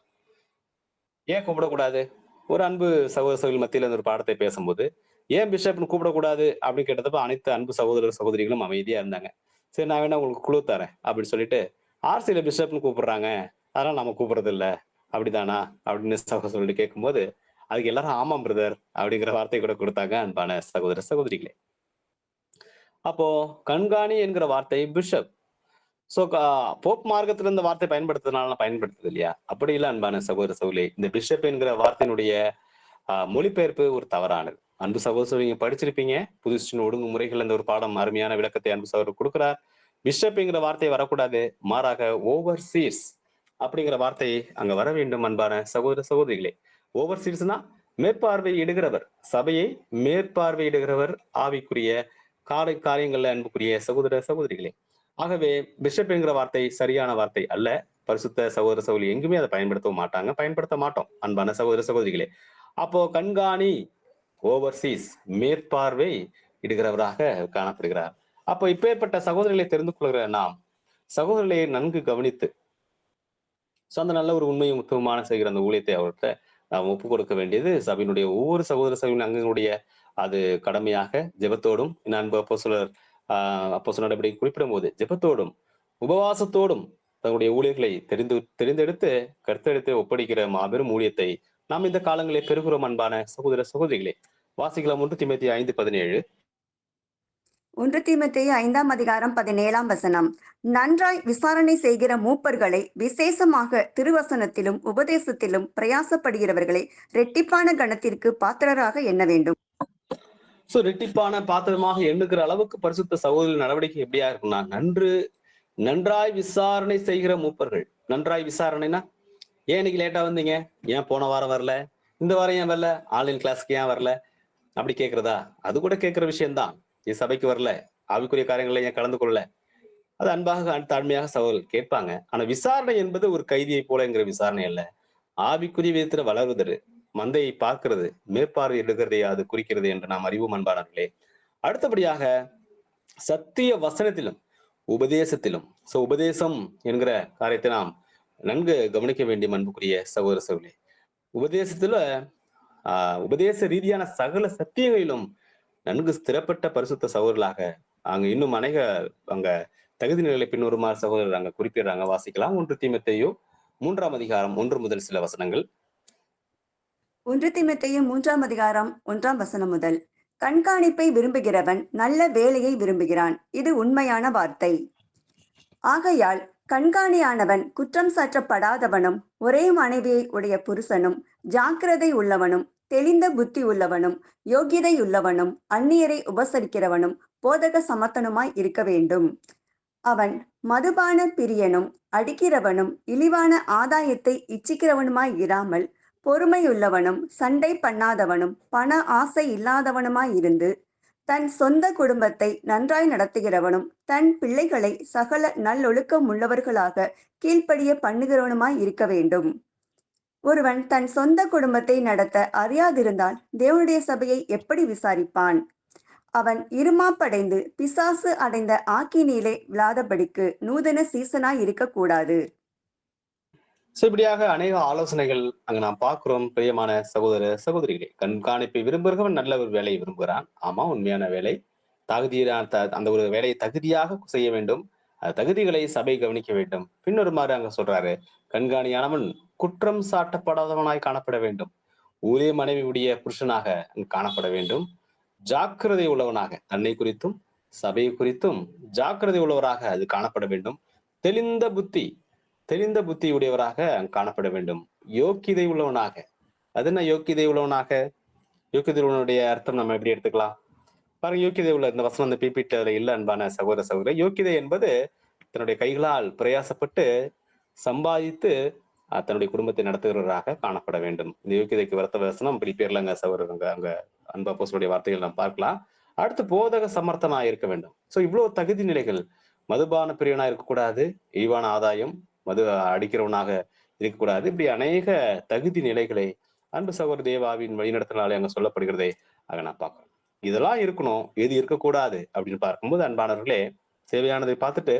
ஏன் கூப்பிடக்கூடாது? ஒரு அன்பு சகோதரர்கள் மத்தியில ஒரு பாடத்தை பேசும்போது ஏன் பிஷப்னு கூப்பிடக்கூடாது அப்படின்னு கேட்டதப்ப அனைத்து அன்பு சகோதரிகளும் அமைதியா இருந்தாங்க. சரி, நான் வேணா உங்களுக்கு குழு தரேன் அப்படின்னு சொல்லிட்டு, ஆர்சியில பிஷப்னு கூப்பிடுறாங்க, அதனால நம்ம கூப்பிடுறது இல்லை அப்படிதானா அப்படின்னு சொல்லிட்டு கேட்கும்போது, அதுக்கு எல்லாரும் ஆமாம் பிரதர் அப்படிங்கிற வார்த்தை கூட கொடுத்தாங்க. அன்பான சகோதர சகோதரிகளே, அப்போ கண்காணி என்கிற வார்த்தை பிஷப். போப் மார்க்கத்துல இந்த வார்த்தை பயன்படுத்துது இல்லையா? அப்படி இல்லை அன்பான சகோதர சகோதரி. இந்த பிஷப் என்கிற வார்த்தையினுடைய மொழிபெயர்ப்பு ஒரு தவறானது. அன்பு சகோதரி, நீங்க படிச்சிருப்பீங்க, புதுசின் ஒடுங்குமுறைகள் அந்த ஒரு பாடம் அருமையான விளக்கத்தை அன்பு சகோதரர் கொடுக்கிறார். பிஷப் என்கிற வார்த்தை வரக்கூடாது, மாறாக ஓவர்சீர்ஸ் அப்படிங்கிற வார்த்தை அங்க வர வேண்டும். அன்பான சகோதர சகோதரிகளே, ஓவர்சீர்ஸ்னா மேற்பார்வையிடுகிறவர், சபையை மேற்பார்வையிடுகிறவர், ஆவிக்குரிய காரியங்கள்ல அன்புக்குரிய சகோதர சகோதரிகளே. ஆகவே பிஷப் என்கிற வார்த்தை சரியான வார்த்தை அல்ல. பரிசுத்த சகோதர சகோதரி எங்குமே அதை பயன்படுத்த மாட்டோம் அன்பான சகோதர சகோதரிகளே. அப்போ கண்காணி, ஓவர்சீஸ், மேற்பார்வை இடுகிறவராக காணப்படுகிறார். அப்போ இப்பேற்பட்ட சகோதரிகளை தெரிந்து கொள்கிற நாம் சகோதரர்களை நன்கு கவனித்து அந்த நல்ல ஒரு உண்மையும் உத்தமமான செய்கிற அந்த ஊழியத்தை அவர்கிட்ட நாம் ஒப்புக் கொடுக்க வேண்டியது சபையினுடைய ஒவ்வொரு சகோதர சகோதரின் அங்கங்களுடைய அது கடமையாக, ஜெபத்தோடும், அன்பு அப்போஸ்தலர் நடவடிக்கை குறிப்பிடும் போது ஜெபத்தோடும் உபவாசத்தோடும் தங்களுடைய ஊழியர்களை தெரிந்தெடுத்து கர்த்தரிடத்தை ஒப்படைக்கிற மாபெரும் ஊழியத்தை நாம் இந்த காலங்களில் பெறுகிறோம். அன்பான சகோதர சகோதரிகளே, வாசிக்கலாம். 1 தீமோத்தேயு 5:17.
1 தீமோத்தேயு 5:17 நன்றாய் விசாரணை செய்கிற மூப்பர்களை, விசேஷமாக திருவசனத்திலும் உபதேசத்திலும் பிரயாசப்படுகிறவர்களை ரெட்டிப்பான கனத்திற்கு பாத்திரராக எண்ண வேண்டும்.
சோ ரெட்டிப்பான பாத்திரமாக எண்ணுகிற அளவுக்கு பரிசுத்த சகோதரர்கள் நடவடிக்கை எப்படியா இருக்குன்னா, நன்றாய் விசாரணை செய்கிற மூப்பர்கள். நன்றாய் விசாரணைனா, ஏன் இன்னைக்கு லேட்டா வந்தீங்க, ஏன் போன வாரம் வரல, இந்த வாரம் ஏன் வரல, ஆன்லைன் கிளாஸ்க்கு ஏன் வரல, அப்படி கேட்கிறதா? அது கூட கேட்கிற விஷயம்தான். என் சபைக்கு வரல, ஆவிக்குரிய காரியங்களை ஏன் கலந்து கொள்ளல, அது அன்பாக தாழ்மையாக சகோதரர்கள் கேட்பாங்க. ஆனா விசாரணை என்பது ஒரு கைதியை போலங்கிற விசாரணை அல்ல. ஆவிக்குரிய விதத்துல வளருவது, மந்தையை பார்க்கிறது, மேற்பார்வையிடுகிறதை அது குறிக்கிறது என்று நாம் அறிவோம் அன்பானவர்களே. அடுத்தபடியாக சத்திய வசனத்திலும் உபதேசத்திலும், உபதேசம் என்கிற காரியத்தை நாம் நன்கு கவனிக்க வேண்டிய அன்புக்குரிய சகோதர சகோதரி. உபதேசத்துல உபதேச ரீதியான சகல சத்தியங்களிலும் நன்கு ஸ்திரப்பட்ட பரிசுத்த சகோதரர்களாக அங்க இன்னும் அநேக அங்க தகுதி நிலைகளை பின்வருமாறு சகோதரர் அங்க குறிப்பிடுறாங்க. வாசிக்கலாம். 1 தீமோத்தேயு 3:1 முதல் சில வசனங்கள்.
1 தீமோத்தேயு 3:1 முதல். கண்காணிப்பை விரும்புகிறவன் நல்ல வேலையை விரும்புகிறான், இது உண்மையான வார்த்தை. ஆகையால் கண்காணியானவன் குற்றம் சாற்றப்படாதவனும், ஒரே மனைவியை உடைய புருஷனும், ஜாக்கிரதை உள்ளவனும், தெளிந்த புத்தி உள்ளவனும், யோகியதை உள்ளவனும், அந்நியரை உபசரிக்கிறவனும், போதக சமர்த்தனுமாய் இருக்க வேண்டும். அவன் மதுபான பிரியனும், அடிக்கிறவனும், இழிவான ஆதாயத்தை இச்சிக்கிறவனுமாய் இராமல், பொறுமையுள்ளவனும், சண்டை பண்ணாதவனும், பண ஆசை இல்லாதவனுமாய் இருந்து, தன் சொந்த குடும்பத்தை நன்றாய் நடத்துகிறவனும், தன் பிள்ளைகளை சகல நல்லொழுக்கம் உள்ளவர்களாக கீழ்ப்படிய பண்ணுகிறவனுமாய் இருக்க வேண்டும். ஒருவன் தன் சொந்த குடும்பத்தை நடத்த அறியாதிருந்தால் தேவனுடைய சபையை எப்படி விசாரிப்பான்? அவன் இருமாப்படைந்து பிசாசு அடைந்த ஆக்கினியிலே விழாதபடிக்கு நூதன சீசனாய் இருக்கக்கூடாது.
இப்படியாக அநேக ஆலோசனைகள் அங்க நாம் பார்க்கிறோம். பிரியமான சகோதர சகோதரிகளே, கண்காணிப்பை விரும்புகிறவன் நல்ல ஒரு வேலையை விரும்புகிறான். ஆமா, உண்மையான வேலை. தகுதியான அந்த ஒரு வேலையை தகுதியாக செய்ய வேண்டும். தகுதிகளை சபை கவனிக்க வேண்டும். பின்னொருமாறு அங்க சொல்றாரு, கண்காணியானவன் குற்றம் சாட்டப்படாதவனாய் காணப்பட வேண்டும். ஒரே மனைவியுடைய புருஷனாக காணப்பட வேண்டும். ஜாக்கிரதை உள்ளவனாக, தன்னை குறித்தும் சபை குறித்தும் ஜாக்கிரதை உள்ளவராக அது காணப்பட வேண்டும். தெளிந்த புத்தி உடையவராக காணப்பட வேண்டும். யோக்கியதை உள்ளவனாக, அது என்ன யோக்கியதை உள்ளவனாக? யோக்கியதை உள்ளவனுடைய அர்த்தம் நம்ம எப்படி எடுத்துக்கலாம் பாருங்க. யோக்கியதை உள்ள இந்த வசனம் அந்த பிபிடில இல்ல அன்பான சகோதர சகோதரர். யோக்கியதை என்பது தன்னுடைய கைகளால் பிரயாசப்பட்டு சம்பாதித்து தன்னுடைய குடும்பத்தை நடத்துகிறவராக காணப்பட வேண்டும். இந்த யோக்கியதைக்கு வரத்த வசனம் பிலிப்பியர்ல அங்க சகோதரர் அங்க அன்பு அப்போஸ்தலருடைய வார்த்தைகள் நாம் பார்க்கலாம். அடுத்து போதக சமர்த்தனா இருக்க வேண்டும். இவ்வளவு தகுதி நிலைகள். மதுபான பிரியனா இருக்கக்கூடாது, இழிவான ஆதாயம், மது அடிக்கிறவனாக இருக்கக்கூடாது. இப்படி அநேக தகுதி நிலைகளை அன்பு சகோதர தேவாவின் வழிநடத்தினாலே அங்க சொல்லப்படுகிறதே அங்க நான் பார்க்கிறேன். இதெல்லாம் இருக்கணும், எது இருக்கக்கூடாது அப்படின்னு பார்க்கும்போது அன்பானவர்களே, தேவையானதை பார்த்துட்டு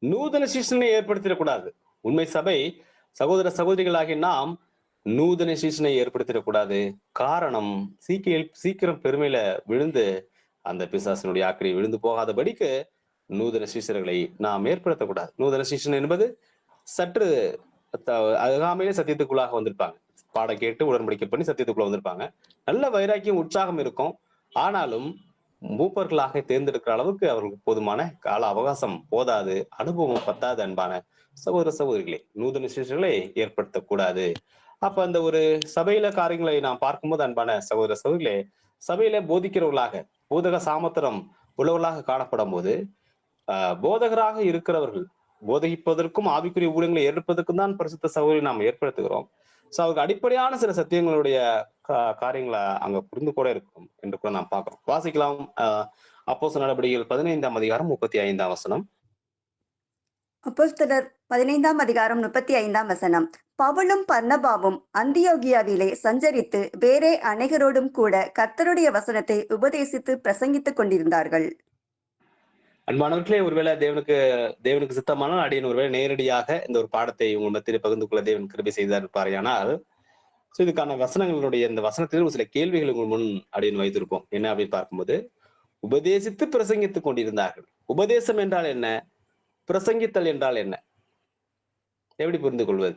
நூதன சீசனை ஏற்படுத்திடக்கூடாது. உண்மை சபை சகோதர சகோதரிகளாகிய நாம் நூதன சீசனை ஏற்படுத்திடக்கூடாது. காரணம், சீக்கிரம் பெருமையில விழுந்து அந்த பிசாசினுடைய ஆக்கிரை விழுந்து போகாதபடிக்கு நூதன சீசர்களை நாம் ஏற்படுத்தக்கூடாது. நூதன சீசன் என்பது சற்று அருகாமையிலே சத்தியத்துக்குள்ளாக வந்திருப்பாங்க. பாடம் கேட்டு உடன்படிக்கை பண்ணி சத்தியத்துக்குள்ள வந்திருப்பாங்க. நல்ல வைராக்கியம், உற்சாகம் இருக்கும். ஆனாலும் மூப்பர்களாக தேர்ந்தெடுக்கிற அளவுக்கு அவர்களுக்கு போதுமான கால அவகாசம் போதாது, அனுபவம் பத்தாது. அன்பான சகோதர சகோதரிகளே, நூதன சீசர்களை ஏற்படுத்தக்கூடாது. அப்ப அந்த ஒரு சபையில காரியங்களை நாம் பார்க்கும்போது அன்பான சகோதர சகோதரிகளே, சபையில போதிக்கிறவர்களாக, போதக சாமத்திரம் உள்ளவர்களாக காணப்படும் போது போதகராக இருக்கிறவர்கள் போதகிப்பதற்கும் ஆவிக்குரிய ஊழியங்களை ஏற்பதற்கும் தான் பரிசுத்த சகோதரி நாம் ஏற்படுத்துகிறோம். அவருக்கு அடிப்படையான சில சத்தியங்களுடைய காரியங்களை அங்க புரிந்து கூட இருக்கும் என்று கூட நாம் பார்க்கிறோம். வாசிக்கலாம். அப்போஸ்தலர் நடபடிகள் 15:35.
அப்போஸ்தலர் 15:35. பவுலும் பர்னபாவும் அந்தியோகியாவிலே சஞ்சரித்து வேறே அநேகரோடும் கூட கர்த்தருடைய வசனத்தை உபதேசித்து பிரசங்கித்துக் கொண்டிருந்தார்கள்.
அன்பானவர்களே, ஒருவேளை தேவனுக்கு சித்தமானால் அடியன் ஒருவேளை நேரடியாக இந்த ஒரு பாடத்தை உங்கள் மத்தியில் பகிர்ந்து கொள்ள தேவன் கிருபை செய்தார் இருப்பாரையானால், இதுக்கான வசனங்களுடைய இந்த வசனத்தில் ஒரு சில கேள்விகள் உங்கள் முன் அடியன் வைத்திருப்போம். என்ன அப்படின்னு பார்க்கும்போது, உபதேசித்து பிரசங்கித்துக் கொண்டிருந்தார்கள். உபதேசம் என்றால் என்ன? பிரசங்கித்தல் என்றால் என்ன? எப்படி புரிந்து கொள்வது?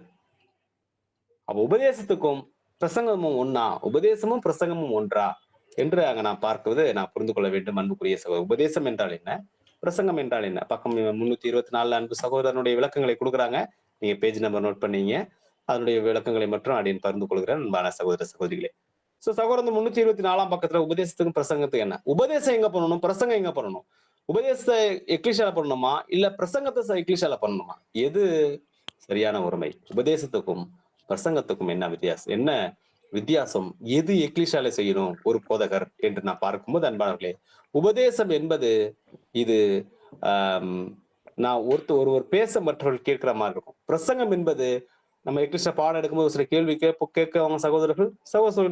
அப்ப உபதேசத்துக்கும் பிரசங்கமும் ஒன்னா? உபதேசமும் பிரசங்கமும் ஒன்றா? என்று அங்க நான் பார்க்குவது நான் புரிந்து கொள்ள வேண்டும் அன்புக்குரிய சகோதரர். உபதேசம் என்றால் என்ன? பிரசங்கம் என்றால் என்ன? பக்கம் 324 அன்பு சகோதரனுடைய விளக்கங்களை குடுக்குறாங்க. நீங்க பேஜ் நம்பர் நோட் பண்ணீங்க. அதனுடைய விளக்கங்களை மட்டும் அடியேன் பகிர்ந்து கொள்கிறேன் அன்பான சகோதர சகோதரிகளே. சகோதரன் 324 பக்கத்துல உபதேசத்துக்கும் பிரசங்கத்துக்கு என்ன? உபதேசம் எங்க பண்ணணும்? பிரசங்கம் எங்க பண்ணணும்? உபதேசத்தை எக்லிஷியால பண்ணணுமா? இல்ல பிரசங்கத்தை எக்லிஷியால பண்ணணுமா? எது சரியான உரிமை? உபதேசத்துக்கும் பிரசங்கத்துக்கும் என்ன வித்தியாசம்? என்ன வித்தியாசம்? எது எக்லிஷியால செய்யணும் ஒரு போதகர் என்று நான் பார்க்கும்போது அன்பானவர்களே, உபதேசம் என்பது இது நான் ஒருவர் பேச மற்றவர்கள் கேட்கிற மாதிரி இருக்கும். பிரசங்கம் என்பது நம்ம எக்லிஷியா பாடம் எடுக்கும்போது சில கேள்வி கேட்க அவங்க சகோதரர்கள்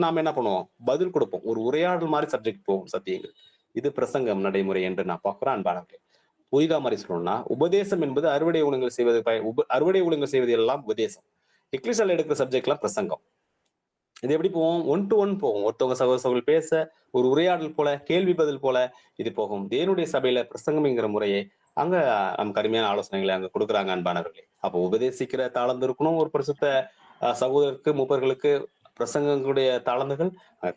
நாம என்ன பண்ணுவோம்? பதில் கொடுப்போம். ஒரு உரையாடல் மாதிரி சப்ஜெக்ட் போவோம் சத்தியங்கள். இது பிரசங்கம் நடைமுறை என்று நான் பார்க்கிறேன் அன்பானவர்களே. புதிதா மாதிரி சொல்லணும்னா உபதேசம் என்பது அறுவடை ஊழியங்கள் செய்வது அறுவடை ஊழியங்கள் செய்வது எல்லாம் உபதேசம். எக்லிஷியால எடுக்கிற சப்ஜெக்ட் எல்லாம் பிரசங்கம். இது எப்படி போவோம்? 1 to 1 போகும். ஒருத்தவங்க சகோதரர்கள் பேச ஒரு உரையாடல் போல, கேள்வி பதில் போல இது போகும். தேவனுடைய சபையில பிரசங்கம்ங்கிற முறையை அங்க நமக்கு அருமையான ஆலோசனைகளை அங்க கொடுக்குறாங்க அன்பானவர்களே. அப்போ உபதேசிக்கிற தாளந்து இருக்கணும். ஒரு பரிசுத்த சகோதரருக்கு மூப்பர்களுக்கு பிரசங்கங்களுடைய தாளந்துகள்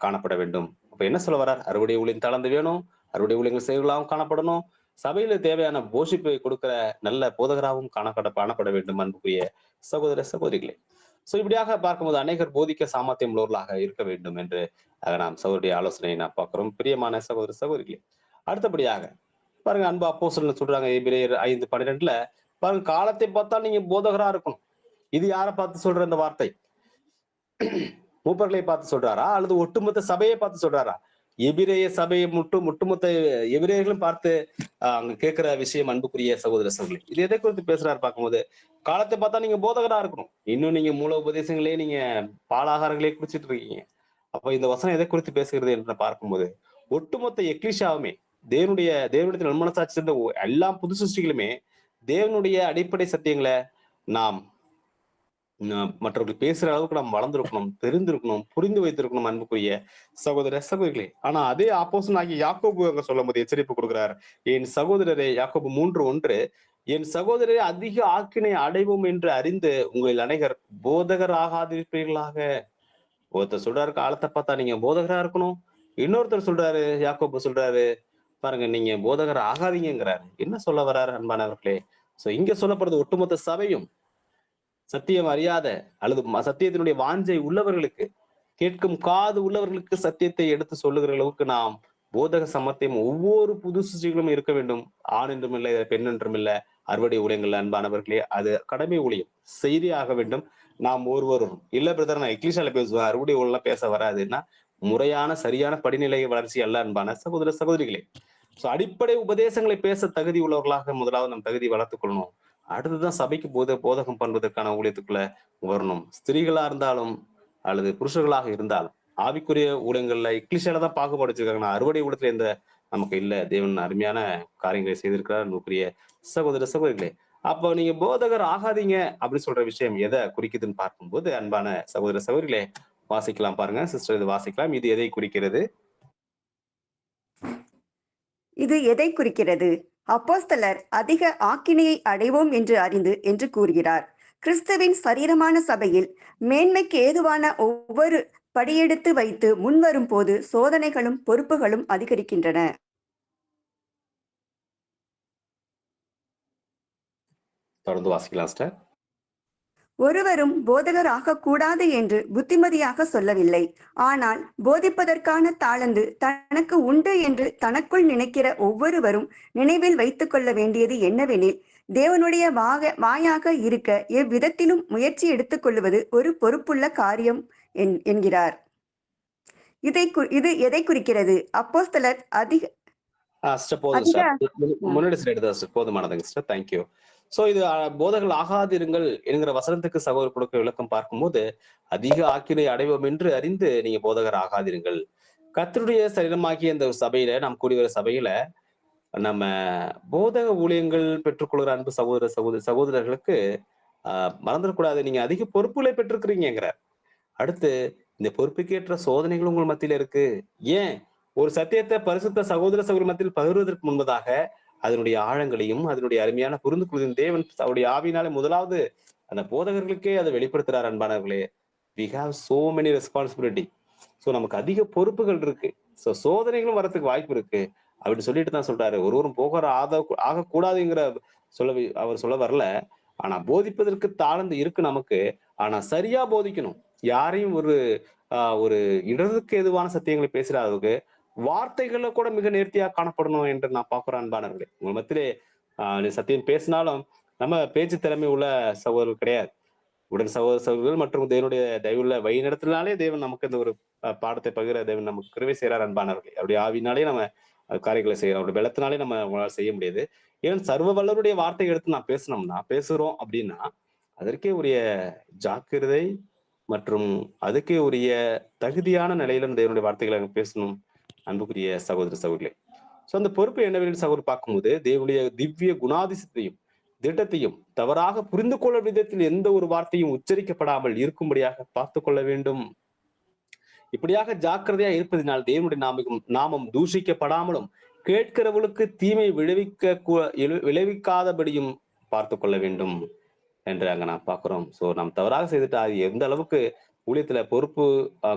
காணப்பட வேண்டும். அப்ப என்ன சொல்ல வர்றார்? அறுவடை ஊழியின் தாளந்து வேணும். அறுவடை ஊழியங்கள் செயல்களாகவும் காணப்படணும். சபையில தேவையான போஷிப்பை கொடுக்கிற நல்ல போதகராகவும் காணப்பட வேண்டும் அன்புக்குரிய சகோதர சகோதரிகளே. இப்படியாக பார்க்கும்போது அநேகர் போதிக்க சாமர்த்தியம் உள்ளவர்களாக இருக்க வேண்டும் என்று நாம் சகோதரிய ஆலோசனையை நான் பார்க்கிறோம். பிரியமான சகோதர சகோதரிகளே, அடுத்தபடியாக பாருங்க, அன்பு அப்போஸ்தலன் சொல்றாங்க எபிரேயர் 5:12 பாருங்க, காலத்தை பார்த்தா நீங்க போதகரா இருக்கணும். இது யாரை பார்த்து சொல்ற இந்த வார்த்தை? மூப்பர்களை பார்த்து சொல்றாரா அல்லது ஒட்டுமொத்த சபையை பார்த்து சொல்றாரா? எபிரேய சபையை ஒட்டுமொத்த எபிரேயர்களும் பார்த்து அங்க கேட்கிற விஷயம் அன்புக்குரிய சகோதர சகோதரி. இது எதை குறித்து பேசுறாரு பார்க்கும்போது, காலத்தை பார்த்தா நீங்க போதகரா இருக்கணும். இன்னும் நீங்க மூல உபதேசங்களே நீங்க பாலாகாரங்களே குடிச்சிட்டு இருக்கீங்க. அப்ப இந்த வசனம் எதை குறித்து பேசுகிறது என்று பார்க்கும்போது, ஒட்டுமொத்த எக்லிஷாவுமே தேவனுடைய நன்மனசாட்சி சேர்ந்த எல்லா புது சிருஷ்டிகளுமே தேவனுடைய அடிப்படை சத்தியங்களை நாம் மற்றவர்கள் பேசுற அளவுக்கு நாம் வளர்ந்திருக்கணும், தெரிந்திருக்கணும், புரிந்து வைத்திருக்கணும் அன்புக்குரிய சகோதர சகோதரிகளே. ஆனா அதே ஆப்போசன் ஆகிய யாக்கோபு அங்க சொல்லும் போது எச்சரிப்பு கொடுக்கிறார். என் சகோதரரே, யாக்கோபு 3:1, என் சகோதரரை அதிக ஆக்கினை அடைவோம் என்று அறிந்து உங்களில் அநேகர் போதகர் ஆகாதிருப்பீர்களாக. ஒருத்தர் சொல்றாரு காலத்தை பார்த்தா நீங்க போதகரா இருக்கணும். இன்னொருத்தர் சொல்றாரு, யாக்கோபு சொல்றாரு பாருங்க, நீங்க போதகர் ஆகாதீங்கிறாரு. என்ன சொல்ல வர்றாரு அன்பானவர்களே? இங்க சொல்லப்படுறது ஒட்டுமொத்த சபையும் சத்தியம் அறியாத அல்லது சத்தியத்தினுடைய வாஞ்சை உள்ளவர்களுக்கு, கேட்கும் காது உள்ளவர்களுக்கு சத்தியத்தை எடுத்து சொல்லுகிற அளவுக்கு நாம் போதக சமர்த்தியம் ஒவ்வொரு புது சிருஷ்டிகளும் இருக்க வேண்டும். ஆண் என்றும் இல்லை, பெண் என்றும் இல்லை. அறுவடை ஊழியங்கள் அன்பானவர்களே, அது கடமை ஊழியம் செய்தே ஆக வேண்டும். நாம் ஒருவரும் இல்ல பிரதர் நான் இங்கிலீஷ்ல பேசுவேன், அறுவடை ஊழலாம் பேச வராதுன்னா முறையான சரியான படிநிலை வளர்ச்சி அல்ல அன்பான சகோதர சகோதரிகளே. அடிப்படை உபதேசங்களை பேச தகுதி உள்ளவர்களாக முதலாவது நம் தகுதி வளர்த்துக் கொள்ளணும். அடுத்துதான் சபைக்கு போதகம் பண்றதுக்கான ஊழியத்துக்குள்ள வரணும். ஸ்திரீகளா இருந்தாலும் அல்லது புருஷர்களாக இருந்தாலும் ஆவிக்குரிய ஊழியங்கள்ல இங்கிலீஷ்ல தான் பாகுபாடு வச்சிருக்காங்க. அறுவடை ஊழியத்துல எந்த நமக்கு இல்ல. தேவன் அருமையான காரியங்களை செய்திருக்கிறார் நமக்குரிய சகோதர சகோதரிகளே. அப்போ நீங்க போதகர் ஆகாதீங்க அப்படின்னு சொல்ற விஷயம் எதை குறிக்குதுன்னு பார்க்கும்போது அன்பான சகோதர சகோதரிகளே, வாசிக்கலாம் பாருங்க சிஸ்டர், இது வாசிக்கலாம். இது எதை குறிக்கிறது?
இது எதை குறிக்கிறது? அப்போஸ்தலர் அதிக ஆக்கினையை அடைவோம் என்று அறிந்து என்று கூறுகிறார். கிறிஸ்துவின் சரீரமான சபையில் மேன்மைக்கு ஏதுவான ஒவ்வொரு படியெடுத்து வைத்து முன்வரும் போது சோதனைகளும் பொறுப்புகளும் அதிகரிக்கின்றன.
தொடர்ந்து வாசிக்கலாம் சார்.
ஒருவரும் போதகர் ஆகக்கூடாது என்று புத்திமதியாக சொல்லவில்லை. ஆனால் போதிப்பதற்கான தாளந்து தனக்கு உண்டு என்று தனக்குள் நினைக்கிற ஒவ்வொருவரும் நினைவில் வைத்துக் கொள்ள வேண்டியது என்னவெனில், தேவனுடைய வாயாக இருக்க எவ்விதத்திலும் முயற்சி எடுத்துக் கொள்வது ஒரு பொறுப்புள்ள காரியம் என்கிறார். இது எதை குறிக்கிறது? அப்போஸ்தலர்
போதுமானதுங்க சிஸ்டர், தேங்க்யூ. இது போதகர்கள் ஆகாதிருங்கள் என்கிற வசனத்துக்கு சகோதரர் கொடுக்க விளக்கம் பார்க்கும்போது, அதிக ஆக்கினை அடைவோம் என்று அறிந்து நீங்க போதகர் ஆகாதிருங்கள். கர்த்தருடைய சரீரமாகிய இந்த சபையில, நாம் கூடி வர சபையில நம்ம போதக ஊழியங்கள் பெற்றுக்கொள்கிற அன்பு சகோதரர்களுக்கு மறந்துடக்கூடாது, நீங்க அதிக பொறுப்புகளை பெற்றிருக்கிறீங்கிறார். அடுத்து இந்த பொறுப்புக்கேற்ற சோதனைகள் உங்கள் மத்தியில இருக்கு. ஏன்? ஒரு சத்தியத்தை பரிசுத்த சகோதர மத்தியில் பகிர்வதற்கு முன்பதாக அதனுடைய ஆழங்களையும் அதனுடைய அருமையான புரிந்து கொள்ளும் தேவன் அவருடைய ஆவினாலே முதலாவது அந்த போதகர்களுக்கே அதை வெளிப்படுத்துறார். அன்பானவர்களே, we have so many responsibility. நமக்கு அதிக பொறுப்புகள் இருக்கு. சோதனைகளும் வரத்துக்கு வாய்ப்பு இருக்கு அப்படின்னு சொல்லிட்டு தான் சொல்றாரு. ஒருவரும் போகிற ஆகக்கூடாதுங்கிற அவர் சொல்ல வரல. ஆனா போதிப்பதற்கு தாழ்ந்து இருக்கு நமக்கு. ஆனா சரியா போதிக்கணும். யாரையும் ஒரு இடருக்கு எதுவான சத்தியங்களை பேசுற அளவுக்கு வார்த்தைகள்ல கூட மிக நேர்த்தியா காணப்படணும் என்று நான் பார்க்கிறேன் அன்பானவர்களே. உங்க மத்தியிலே நீ சத்தியம் பேசினாலும் நம்ம பேச்சு திறமை உள்ள சகோதரர்கள் கிடையாது. உடன் சகோதரர்கள் மற்றும் தேவனுடைய தயவுள்ள வழிநடத்தினாலே தேவன் நமக்கு இந்த ஒரு பாடத்தை பகிர தேவன் நமக்கு கிருபை செய்றார் அன்பானவர்களே. அப்படி ஆவினாலே நம்ம காரியங்களை செய்யறோம். அப்படி பலத்தினாலே நம்ம உங்களால செய்ய முடியாது. ஏன்னா சர்வ வல்லவருடைய வார்த்தை எடுத்து நான் பேசுறோம் அப்படின்னா அதற்கே உரிய ஜாக்கிரதை மற்றும் அதுக்கே உரிய தகுதியான நிலையிலும் தேவனுடைய வார்த்தைகளை அங்க பேசணும் அன்புக்குரிய சகோதர சகோதரிகளே. சோ அந்த பொறுப்பு என்னவென்று சகோதரர் பார்க்கும்போது தேவனுடைய திவ்ய குணாதிசத்தையும் திட்டத்தையும் தவறாக புரிந்து கொள்ள விதத்தில் எந்த ஒரு வார்த்தையும் உச்சரிக்கப்படாமல் இருக்கும்படியாக பார்த்து கொள்ள வேண்டும். இப்படியாக ஜாக்கிரதையா இருப்பதனால் தேவனுடைய நாமம் தூஷிக்கப்படாமலும் கேட்கிறவர்களுக்கு தீமை விளைவிக்காதபடியும் பார்த்து கொள்ள வேண்டும் என்று அங்க நான் பார்க்கிறோம். சோ நாம் தவறாக செய்துட்டா அது எந்த அளவுக்கு ஊழியத்துல பொறுப்பு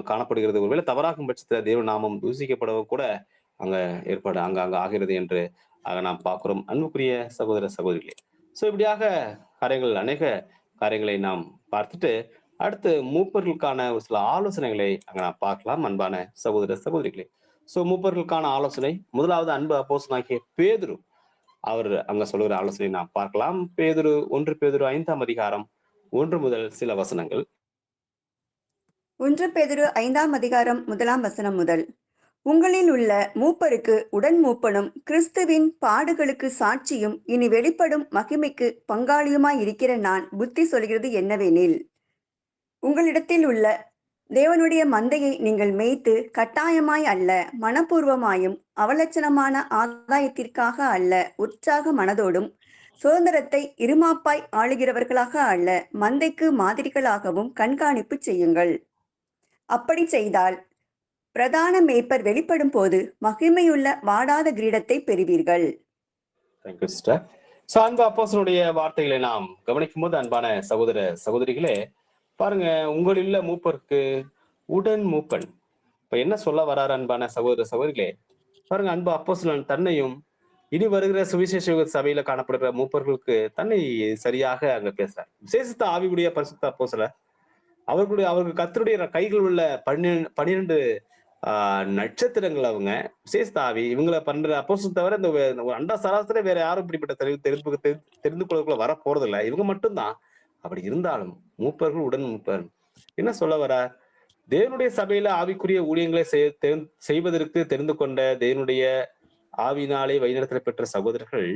காணப்படுகிறது. ஒருவேளை தவறாகும் பட்சத்துல தேவ நாமம் தூசிக்கப்படவோ கூட அங்க அங்க ஆகிறது என்று நாம் பார்க்கிறோம் அன்புக்குரிய சகோதர சகோதரிகளே. சோ இப்படியாக அநேக காரியங்களை நாம் பார்த்துட்டு அடுத்து மூப்பர்களுக்கான ஒரு சில ஆலோசனைகளை அங்க நான் பார்க்கலாம் அன்பான சகோதர சகோதரிகளே. சோ மூப்பர்களுக்கான ஆலோசனை முதலாவது அன்பு அப்போஸ்தலனாகிய பேதுரு அவர் அங்க சொல்லுகிற ஆலோசனை நாம் பார்க்கலாம். 1 பேதுரு 5ஆம் அதிகாரம் 1 முதல் சில வசனங்கள்.
1 பேதுரு 5ஆம் அதிகாரம் 1ஆம் வசனம் முதல். உங்களில் உள்ள மூப்பருக்கு உடன் மூப்பனும் கிறிஸ்துவின் பாடுகளுக்கு சாட்சியும் இனி வெளிப்படும் மகிமைக்கு பங்காளியுமாய் இருக்கிற நான் புத்தி சொல்கிறது என்னவெனில், உங்களிடத்தில் உள்ள தேவனுடைய மந்தையை நீங்கள் மேய்த்து கட்டாயமாய் அல்ல மனப்பூர்வமாயும் அவலட்சணமான ஆதாயத்திற்காக அல்ல உற்சாக மனதோடும் சுதந்திரத்தை இருமாப்பாய் ஆளுகிறவர்களாக அல்ல மந்தைக்கு மாதிரிகளாகவும் கண்காணிப்பு செய்யுங்கள். அப்படி செய்தால் பிரதான மேய்ப்பர் வெளிப்படும் போது மகிமையுள்ள வாடாத கிரீடத்தை பெறுவீர்கள்.
அன்பு அப்போஸ்தலனுடைய வார்த்தைகளை நாம் கவனிக்கும் போது அன்பான சகோதர சகோதரிகளே பாருங்க, உங்களில் மூப்பருக்கு உடன் மூப்பன் இப்ப என்ன சொல்ல வராரு அன்பான சகோதர சகோதரிகளே பாருங்க. அன்பு அப்போஸ்தலன் தன்னையும் இனி வருகிற சுவிசேஷ சபையில காணப்படுகிற மூப்பர்களுக்கு தன்னை சரியாக அங்க பேசுறார். விசேஷித்த ஆவியுடைய பரிசுத்த அப்போஸ்தலர் அவர்கள் கர்த்தருடைய கைகள் உள்ள 12 நட்சத்திரங்கள் அவங்க விசேஷ ஆவி இவங்களை 12 அப்போஸ்தலர் தவிர இந்த அண்டா சராசரி வேற யாரும் இப்படிப்பட்ட தெரிந்து கொள்ள வர போறது இல்லை. இவங்க மட்டும்தான். அப்படி இருந்தாலும் மூப்பர்கள் உடன் மூப்பர் என்ன சொல்ல வரார்? தேவனுடைய சபையில ஆவிக்குரிய ஊழியங்களை செய்வதற்கு தெரிந்து கொண்ட தேவனுடைய ஆவினாலே வழிநடத்தல பெற்ற சகோதரர்கள்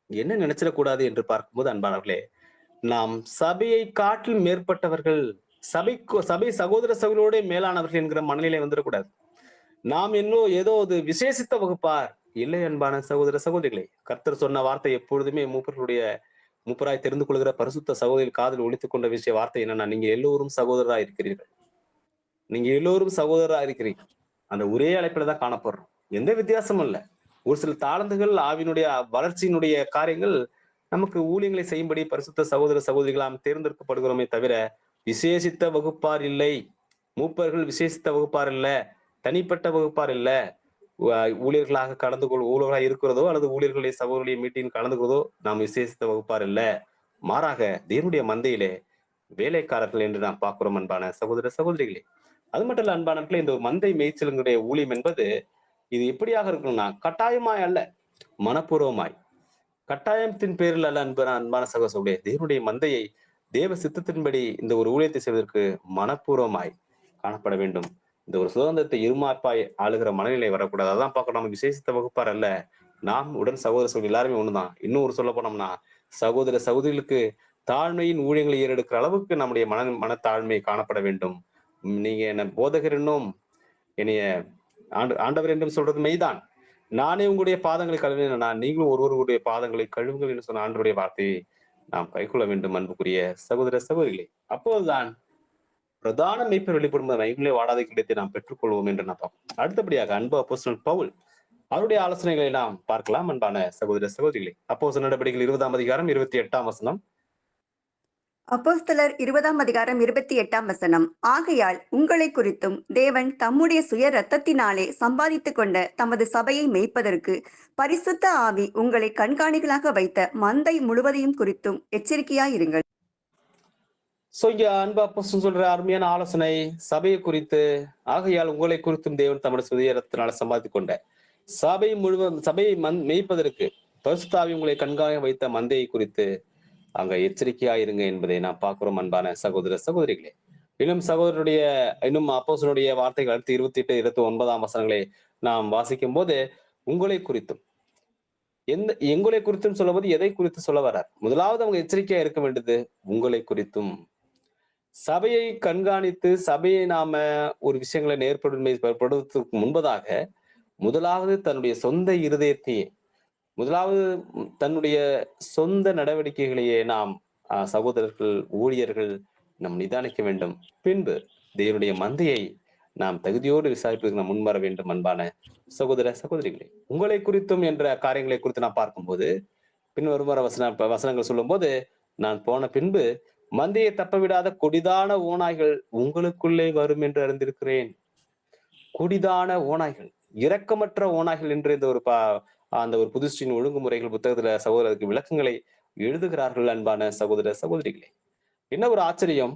என்ன நினைச்சிடக்கூடாது என்று பார்க்கும்போது அன்பானவர்களே, நாம் சபையை காட்டில் மேற்பட்டவர்கள், சபை சகோதர சகோதரோட மேலானவர்கள் என்கிற மனநிலை வந்துடக்கூடாது. நாம் ஏதோ விசேஷித்த வகுப்பார் இல்லை அன்பான சகோதர சகோதரிகளை. கர்த்தர் சொன்ன வார்த்தை எப்பொழுதுமே மூப்பராய் தெரிந்து கொள்கிற பரிசுத்த சகோதரி காதில் ஒழித்துக் கொண்ட விஷய வார்த்தை என்னன்னா, நீங்க எல்லோரும் சகோதரரா இருக்கிறீர்கள். நீங்க எல்லோரும் சகோதரரா இருக்கிறீங்க. அந்த ஒரே அழைப்புல தான் காணப்படுறோம். எந்த வித்தியாசமும் இல்லை. ஒரு சில தாளந்துகள் ஆவினுடைய வளர்ச்சியினுடைய காரியங்கள் நமக்கு ஊழியங்களை செய்யும்படி பரிசுத்த சகோதர சகோதரிகளாம் தேர்ந்தெடுக்கப்படுகிறோமே தவிர விசேஷித்த வகுப்பார் இல்லை. மூப்பர்கள் விசேஷித்த வகுப்பார் இல்ல, தனிப்பட்ட வகுப்பார் இல்ல. ஊழியர்களாக ஊழியர்களாக இருக்கிறதோ அல்லது ஊழியர்களுடைய சகோதரிய மீட்டிங் கலந்துக்கிறதோ நாம் விசேஷித்த வகுப்பார் இல்ல. மாறாக தேவனுடைய மந்தையிலே வேலைக்காரர்கள் என்று நாம் பார்க்கிறோம் அன்பான சகோதர சகோதரிகளே. அது மட்டும் இல்ல அன்பானவர்களே, இந்த மந்தை மேய்ச்சலுடைய ஊழியம் என்பது இது எப்படியாக இருக்கணும்னா கட்டாயமாய் அல்ல, மனப்பூர்வமாய். கட்டாயத்தின் பேரில் அல்ல அன்பான சகோதரர்களே. தேவனுடைய மந்தையை தேவ சித்தத்தின்படி இந்த ஒரு ஊழியத்தை செய்வதற்கு மனப்பூர்வமாய் காணப்பட வேண்டும். இந்த ஒரு சுதந்திரத்தை இருமாப்பாய் ஆளுகிற மனநிலை வரக்கூடாது. அதான் பார்க்கணும். நம்ம விசேஷித்த வகுப்பார் அல்ல, நாம் உடன் சகோதர சகோதரி எல்லாருமே ஒண்ணுதான். இன்னும் ஒரு சொல்ல போனோம்னா சகோதர சகோதரிகளுக்கு தாழ்மையின் ஊழியங்களை ஏறெடுக்கிற அளவுக்கு நம்முடைய மனத்தாழ்மை காணப்பட வேண்டும். நீங்க என்ன போதகர் என்னும் என்னைய ஆண்டவர் என்றும் சொல்றது மெய்தான். நானே உங்களுடைய பாதங்களை கழுவினேன், நீங்களும் ஒருவருடைய பாதங்களை கழுவுங்கள் என்று சொன்ன ஆண்டவருடைய வார்த்தையை நாம் கைக்கொள்ள வேண்டும் அன்புக்குரிய சகோதர சகோதரிகளே. அப்போதுதான் பிரதான மேய்ப்பர் வெளிப்படும் மைகளே வாடாத கிடைத்தை நாம் பெற்றுக்கொள்வோம் என்று நான் பார்ப்போம். அடுத்தபடியாக அன்பு அப்போஸ்தலன் பவுல் அவருடைய ஆலோசனைகளை நாம் பார்க்கலாம் அன்பான சகோதர சகோதரிகளே. அப்போஸ்தலர் நடவடிக்கைகள் 20ஆம் அதிகாரம் 28ஆம் வசனம்.
அப்போஸ்தலர் 20 அதிகாரம் 28 ஆகையால் உங்களை குறித்தும் தேவன் தம்முடைய சுய இரத்தத்தினாலே சம்பாதித்து கொண்ட தமது சபையை மேய்ப்பதற்கு பரிசுத்த ஆவி உங்களை கண்காணிகளாக வைத்த மந்தை முழுவதையும் குறித்தும் எச்சரிக்கையாயிருங்கள்.
சோ இங்க அன்பு அப்போஸ்தலன் சொல்ற அருமையான ஆலோசனை சபையை குறித்து. ஆகையால் உங்களை குறித்தும் தேவன் தம்முடைய சுயரத்தினால சம்பாதித்துக் கொண்ட சபையை மேய்ப்பதற்கு பரிசுத்த ஆவி உங்களை கண்காணிக்க வைத்த மந்தையை குறித்து அங்க எச்சரிக்கையாயிருங்க என்பதை நாம் பார்க்கிறோம் அன்பான சகோதர சகோதரிகளே. இன்னும் அப்போஸ்தலனுடைய வார்த்தைகள் அடுத்து 28, 29 நாம் வாசிக்கும் போது உங்களை குறித்தும் எங்களை குறித்தும் சொல்லும்போது எதை குறித்து சொல்ல வர்றார்? முதலாவது அவங்க எச்சரிக்கையா இருக்க வேண்டியது உங்களை குறித்தும். சபையை கண்காணித்து சபையை நாம ஒரு விஷயங்களை நேர்படுவதற்கு முன்பதாக முதலாவது தன்னுடைய சொந்த இருதயத்தையே, முதலாவது தன்னுடைய சொந்த நடவடிக்கைகளையே நாம் சகோதரர்கள், ஊழியர்கள் நாம் நிதானிக்க வேண்டும். பின்பு தேவனுடைய மந்தையை நாம் தகுதியோடு விசாரிப்பதற்கு நாம் முன்வர வேண்டும். அன்பான சகோதர சகோதரிகளே, உங்களை குறித்தும் என்ற காரியங்களை குறித்து நான் பார்க்கும்போது பின் வருமாற வசனங்கள் சொல்லும் போது, நான் போன பின்பு மந்தையை தப்ப விடாத கொடிதான ஓநாய்கள் உங்களுக்குள்ளே வரும் என்று அறிந்திருக்கிறேன். கொடிதான ஓநாய்கள், இரக்கமற்ற ஓநாய்கள் என்று இந்த அந்த ஒரு புதுஸ்டின் ஒழுங்குமுறைகள் புத்தகத்துல சகோதரருக்கு விளக்கங்களை எழுதுகிறார்கள். அன்பான சகோதர சகோதரிகளே, என்ன ஒரு ஆச்சரியம்!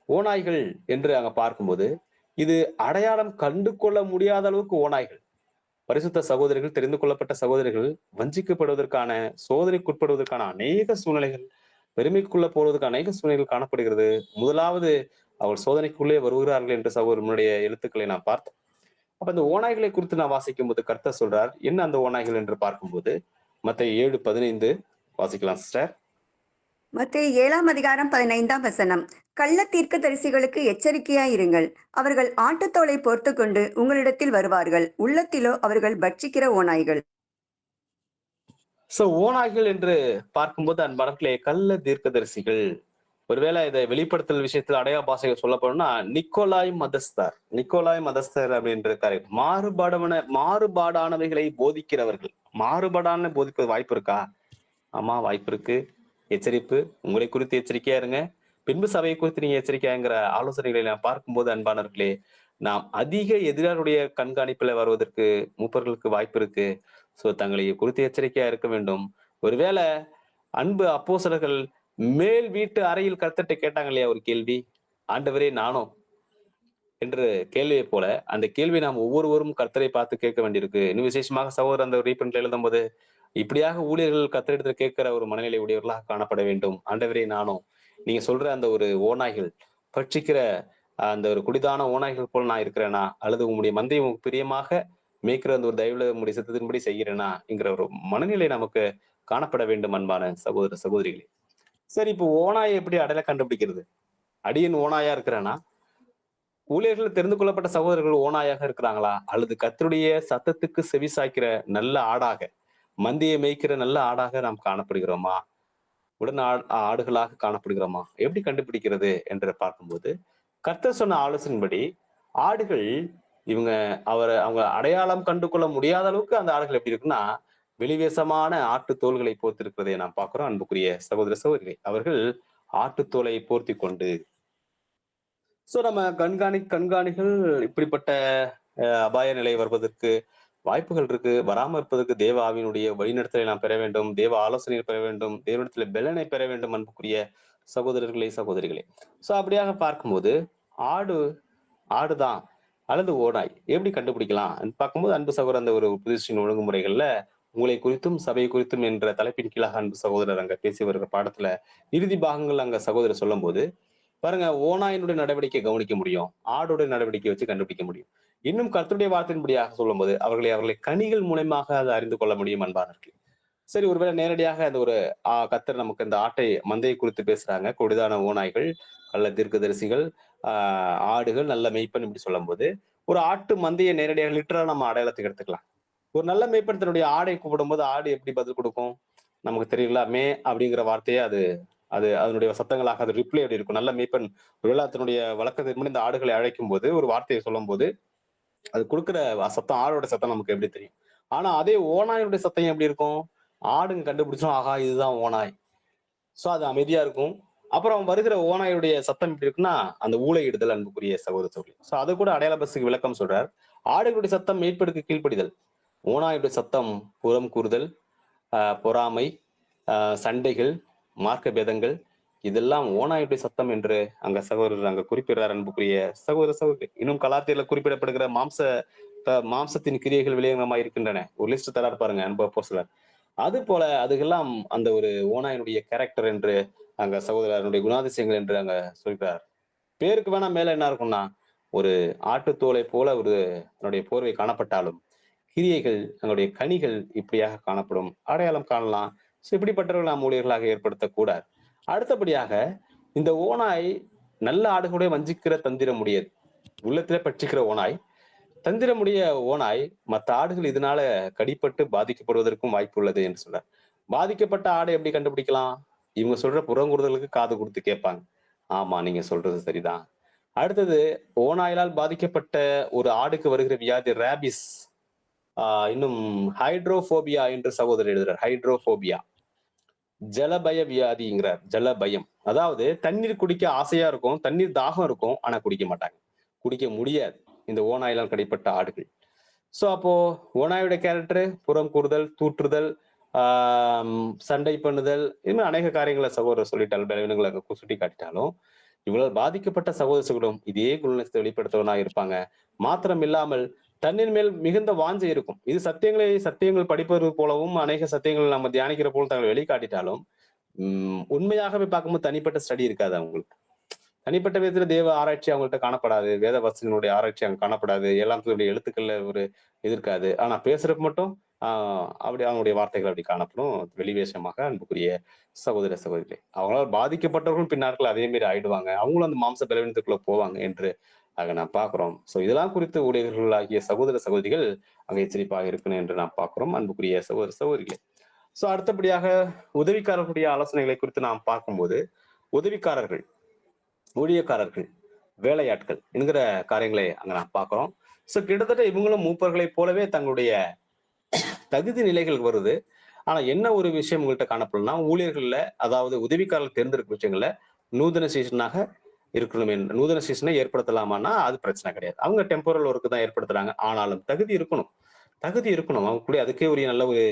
ஓநாய்கள் என்று அங்க பார்க்கும்போது இது அடையாளம் கண்டு கொள்ள முடியாத அளவுக்கு ஓநாய்கள். பரிசுத்த சகோதரிகள், தெரிந்து கொள்ளப்பட்ட சகோதரிகள் வஞ்சிக்கப்படுவதற்கான, சோதனைக்குட்படுவதற்கான அநேக சூழ்நிலைகள், பெருமைக்குள்ள போவதற்கான அநேக சூழ்நிலைகள் காணப்படுகிறது. முதலாவது அவள் சோதனைக்குள்ளே வருகிறார்கள் என்று சகோதரனுடைய எழுத்துக்களை நான் பார்த்தோம். அப்ப இந்த ஓநாய்களை குறித்து நான் வாசிக்கும் போது கர்த்தர் சொல்றார். என்ன அந்த ஓநாய்கள் என்று பார்க்கும்போது மத்தேயு 7:15 வாசிக்கலாம் சிஸ்டர்.
மத்தேயு 7 அதிகாரம் 15 கள்ள தீர்க்கதரிசிகளுக்கு எச்சரிக்கையாயிருங்கள். அவர்கள் ஆட்டுத்தோலை போர்த்து கொண்டு உங்களிடத்தில் வருவார்கள், உள்ளத்திலோ அவர்கள் பட்சிக்கிற ஓநாய்கள்.
சோ ஓநாய்கள் என்று பார்க்கும்போது அன்பர்களே, கள்ள தீர்க்கதரிசிகள். ஒருவேளை இதை வெளிப்படுத்தல் விஷயத்துல அடையாள பாஷைகள் சொல்ல போனோம்னா நிக்கோலாய் மதஸ்தர் அப்படின்ற மாறுபாடானவைகளை போதிக்கிறவர்கள். மாறுபாடான போதிப்பது வாய்ப்பு இருக்கா? ஆமா, வாய்ப்பு இருக்கு. எச்சரிப்பு, உங்களை குறித்து எச்சரிக்கையா இருங்க, பின்பு சபையை குறித்து நீங்க எச்சரிக்கையாங்கிற ஆலோசனைகளை நான் பார்க்கும்போது அன்பானவர்களே, நாம் அதிக எதிராருடைய கண்காணிப்புல வருவதற்கு மூப்பர்களுக்கு வாய்ப்பு இருக்கு. சோ தங்களை குறித்து எச்சரிக்கையா இருக்க வேண்டும். ஒருவேளை அன்பு அப்போஸ்தலர்கள் மேல் வீட்டு அறையில் கர்த்தர்ட்ட கேட்டாங்க இல்லையா ஒரு கேள்வி, ஆண்டவரே நானோ என்று கேள்வியை போல அந்த கேள்வி நாம் ஒவ்வொருவரும் கர்த்தரை பார்த்து கேட்க வேண்டியிருக்கு. இன்னும் விசேஷமாக சகோதரர் அந்த ரீப்ரிண்ட்ல எழுதும் போது இப்படியாக ஊழியர்கள் கர்த்தரிடத்தில் கேட்கிற ஒரு மனநிலை உடையவர்களாக காணப்பட வேண்டும். ஆண்டவரே நானோ, நீங்க சொல்ற அந்த ஒரு ஓநாய்கள் பட்சிக்கிற அந்த ஒரு குடிதான ஓநாய்கள் போல நான் இருக்கிறேனா, அல்லது உங்களுடைய மந்தையை உங்களுக்கு பிரியமாக மேய்க்கிற அந்த ஒரு தயவுல உங்களுடைய சித்தத்தின்படி செய்கிறேனா என்கிற ஒரு மனநிலை நமக்கு காணப்பட வேண்டும். அன்பான சகோதர சகோதரிகளே, சரி, இப்போ ஓநாயை எப்படி அடையாளம் கண்டுபிடிக்கிறது? அடியன் ஓநாயா இருக்கிறேனா? ஊழியர்கள் தெரிந்து கொள்ளப்பட்ட சகோதரர்கள் ஓநாயாக இருக்கிறாங்களா? அல்லது கர்த்தருடைய சத்தத்துக்கு செவி சாய்க்கிற நல்ல ஆடாக, மந்தியை மேய்க்கிற நல்ல ஆடாக நாம் காணப்படுகிறோமா? ஆடுகளாக காணப்படுகிறோமா? எப்படி கண்டுபிடிக்கிறது என்று பார்க்கும்போது கர்த்தர் சொன்ன ஆலோசனைப்படி ஆடுகள் அவங்க அடையாளம் கண்டு கொள்ள முடியாத அளவுக்கு அந்த ஆடுகள் எப்படி இருக்குன்னா வெளிவேசமான ஆட்டு தோள்களை போர்த்திருக்கிறதை நாம் பார்க்கிறோம். அன்புக்குரிய சகோதர சகோதரிகளை, அவர்கள் ஆட்டுத்தோலை போர்த்தி கொண்டு சோ நம்ம கண்காணிகள் இப்படிப்பட்ட அபாய நிலை வருவதற்கு வாய்ப்புகள் இருக்கு. வராம இருப்பதற்கு தேவ ஆவியினுடைய வழிநடத்தலை நாம் பெற வேண்டும், தேவ ஆலோசனையை பெற வேண்டும், தேவனிடத்துல பெலனை பெற வேண்டும். அன்புக்குரிய சகோதரர்களே சகோதரிகளே, சோ அப்படியாக பார்க்கும்போது ஆடுதான் அல்லது ஓநாய் எப்படி கண்டுபிடிக்கலாம் பார்க்கும்போது அன்பு சகோதரர் அந்த ஒரு புதிய ஒழுங்குமுறைகள்ல உங்களை குறித்தும் சபை குறித்தும் என்ற தலைப்பின் கீழாக அன்பு சகோதரர் அங்க பேசி வருகிற பாடத்துல இறுதி பாகங்கள் அங்க சகோதரர் சொல்லும் போது பாருங்க, ஓநாயினுடைய நடவடிக்கை கவனிக்க முடியும், ஆடுடைய நடவடிக்கை வச்சு கண்டுபிடிக்க முடியும். இன்னும் கர்த்தருடைய வார்த்தையின்படியாக சொல்லும் போது அவர்களை கனிகள் மூலமாக அதை அறிந்து கொள்ள முடியும். அன்பானவர்களே, சரி, ஒருவேளை நேரடியாக அந்த ஒரு கர்த்தர் நமக்கு இந்த மந்தையை குறித்து பேசுறாங்க. கொடிதான ஓநாய்கள், நல்ல தீர்க்கதரிசிகள், ஆடுகள், நல்ல மெய்ப்பன் இப்படி சொல்லும் போது ஒரு ஆட்டு மந்தையை நேரடியாக லிட்டரா நம்ம அடையாளத்துக்கு எடுத்துக்கலாம். ஒரு நல்ல மெய்ப்பன் தன்னுடைய ஆடை கூப்பிடும் போது ஆடு எப்படி பதில் கொடுக்கும் நமக்கு தெரியல. மே அப்படிங்கிற வார்த்தையே அது அதனுடைய சத்தங்களாக அது ரிப்ளை எப்படி இருக்கும். நல்ல மெய்ப்பன் ஒருவேளை தன்னுடைய வழக்கத்திற்கு இந்த ஆடுகளை அழைக்கும் போது ஒரு வார்த்தையை சொல்லும் போது அது கொடுக்குற சத்தம், ஆடோட சத்தம் நமக்கு எப்படி தெரியும். ஆனா அதே ஓநாயுடைய சத்தம் எப்படி இருக்கும்? ஆடுங்க கண்டுபிடிச்சோம், ஆகா இதுதான் ஓநாய். சோ அது அமைதியா இருக்கும். அப்புறம் வருகிற ஓநாயுடைய சத்தம் எப்படி இருக்குன்னா, அந்த ஊளையிடுதல் அன்புக்குரிய சகோதர சகோதரி. சோ அது கூட அடையாள பஸ்க்கு விளக்கம் சொல்றார். ஆடுகளுடைய சத்தம் மேய்ப்பருக்கு கீழ்ப்படிதல். ஓநாயுடைய சத்தம் புறம் கூறுதல், பொறாமை, சண்டைகள், மார்க்க பேதங்கள் இதெல்லாம் ஓநாயுடைய சத்தம் என்று அங்க சகோதரர் அங்க குறிப்பிடுறார் அன்புக்குரிய சகோதர சகோதரி. இன்னும் கலாத்தியர்ல குறிப்பிடப்படுகிற மாம்சத்தின் கிரியைகள் விலையங்கமாய் இருக்கின்றன. ஒரு லிஸ்ட் தரார் பாருங்க அன்பு அப்போஸ்தலர். அது போல அதுக்கெல்லாம் அந்த ஒரு ஓநாயினுடைய கேரக்டர் என்று அங்க சகோதரனுடைய குணாதிசயங்கள் என்று அங்க சொல்கிறார். பேருக்கு வேணா மேல என்ன இருக்கும்னா, ஒரு ஆட்டுத்தோலை போல ஒரு அதனுடைய போர்வை காணப்பட்டாலும், கிரியைகள், அதனுடைய கனிகள் இப்படியாக காணப்படும். அடையாளம் காணலாம். சோ இப்படிப்பட்டவர்கள் நாம் ஊழியர்களாக ஏற்படுத்தக்கூடாது. அடுத்தபடியாக, இந்த ஓநாய் நல்ல ஆடுகளுடைய வஞ்சிக்கிற தந்திரம் உடையது. உள்ளத்திலே பட்சிக்கிற ஓநாய், தந்திரமுடைய ஓநாய் மத்த ஆடுகள் இதனால கடிபட்டு பாதிக்கப்படுவதற்கும் வாய்ப்பு உள்ளது என்று சொல்றார். பாதிக்கப்பட்ட ஆடை எப்படி கண்டுபிடிக்கலாம்? இவங்க சொல்ற புறங்கூறுதலுக்கு காது கொடுத்து கேட்பாங்க. ஆமா, நீங்க சொல்றது சரிதான். அடுத்தது ஓநாயிலால் பாதிக்கப்பட்ட ஒரு ஆடுக்கு வருகிற வியாதி ரேபிஸ். இன்னும் ஹைட்ரோபோபியா என்று சகோதரர் எழுதுறார். ஹைட்ரோபோபியா. ஜலபய வியாதிங்கிறார். ஜலபயம். அதாவது தண்ணீர் குடிக்க ஆசையா இருக்கும், தண்ணீர் தாகம் இருக்கும், ஆனா குடிக்க மாட்டாங்க. குடிக்க முடியாது. இந்த ஓநாயிலால் கடிப்பட்ட ஆடுகள். சோ அப்போ ஓநாயோட கேரக்டர் புறம் கூறுதல், தூற்றுதல், சண்டை பண்ணுதல், இன்னும் அநேக காரியங்களை சகோதரர் சொல்லிட்டாலும் பலவீனங்களை சுட்டி காட்டிட்டாலும் இவங்களால் பாதிக்கப்பட்ட சகோதர சகோதரம் இதே குணத்தை வெளிப்படுத்தவனா இருப்பாங்க. மாத்திரம் இல்லாமல் தன்னின் மேல் மிகுந்த வாஞ்சை இருக்கும். இது சத்தியங்கள் படிப்பது போலவும் அநேக சத்தியங்கள் நம்ம தியானிக்கிற போல தங்களை வெளிக்காட்டிட்டாலும் உண்மையாகவே பார்க்கும்போது தனிப்பட்ட ஸ்டடி இருக்காது அவங்களுக்கு. தனிப்பட்ட விதத்துல தேவ ஆராய்ச்சி அவங்கள்ட்ட காணப்படாது. வேத வசனங்களுடைய ஆராய்ச்சி அங்க காணப்படாது. எல்லாம் எழுத்துக்கள்ல ஒரு இது இருக்காது. ஆனா பேசுறதுக்கு மட்டும் அப்படி அவங்களுடைய வார்த்தைகள் அப்படி காணப்படும். வெளிவேஷமாக அன்புக்குரிய சகோதர சகோதரிகளே, அவங்களால் பாதிக்கப்பட்டவர்களும் பின்னாட்கள் அதே மாதிரி ஆயிடுவாங்க. அவங்களும் அந்த மாம்ச பலவீனத்துக்குள்ள போவாங்க என்று அங்க நாம் பார்க்கிறோம். சோ இதெல்லாம் குறித்து ஊழியர்கள் ஆகிய சகோதர சகோதரிகள் அங்க எச்சரிப்பாக இருக்கணும் என்று நாம் பார்க்கிறோம் அன்புக்குரிய சகோதர சகோதரிகளே. சோ அடுத்தபடியாக உதவிக்காரர்களுடைய ஆலோசனைகளை குறித்து நாம் பார்க்கும்போது, உதவிக்காரர்கள், ஊழியக்காரர்கள், வேலையாட்கள் என்கிற காரியங்களை அங்க நாம் பார்க்கிறோம். சோ கிட்டத்தட்ட இவங்களும் மூப்பர்களை போலவே தங்களுடைய தகுதி நிலைகள் வருது. ஆனா என்ன ஒரு விஷயம் உங்கள்கிட்ட காணப்படணும்னா, ஊழியர்கள்ல அதாவது உதவிக்காரர்கள் தேர்ந்தெடுக்கும் விஷயங்கள்ல நூதன சீசனாக இருக்கணும். நூதன சீசனை ஏற்படுத்தலாமான்னா அது பிரச்சனை கிடையாது. அவங்க டெம்போரல் ஒர்க்கு தான் ஏற்படுத்துறாங்க. ஆனாலும் தகுதி இருக்கணும். அவங்களுடைய அதுக்கே உரிய நல்ல ஒரு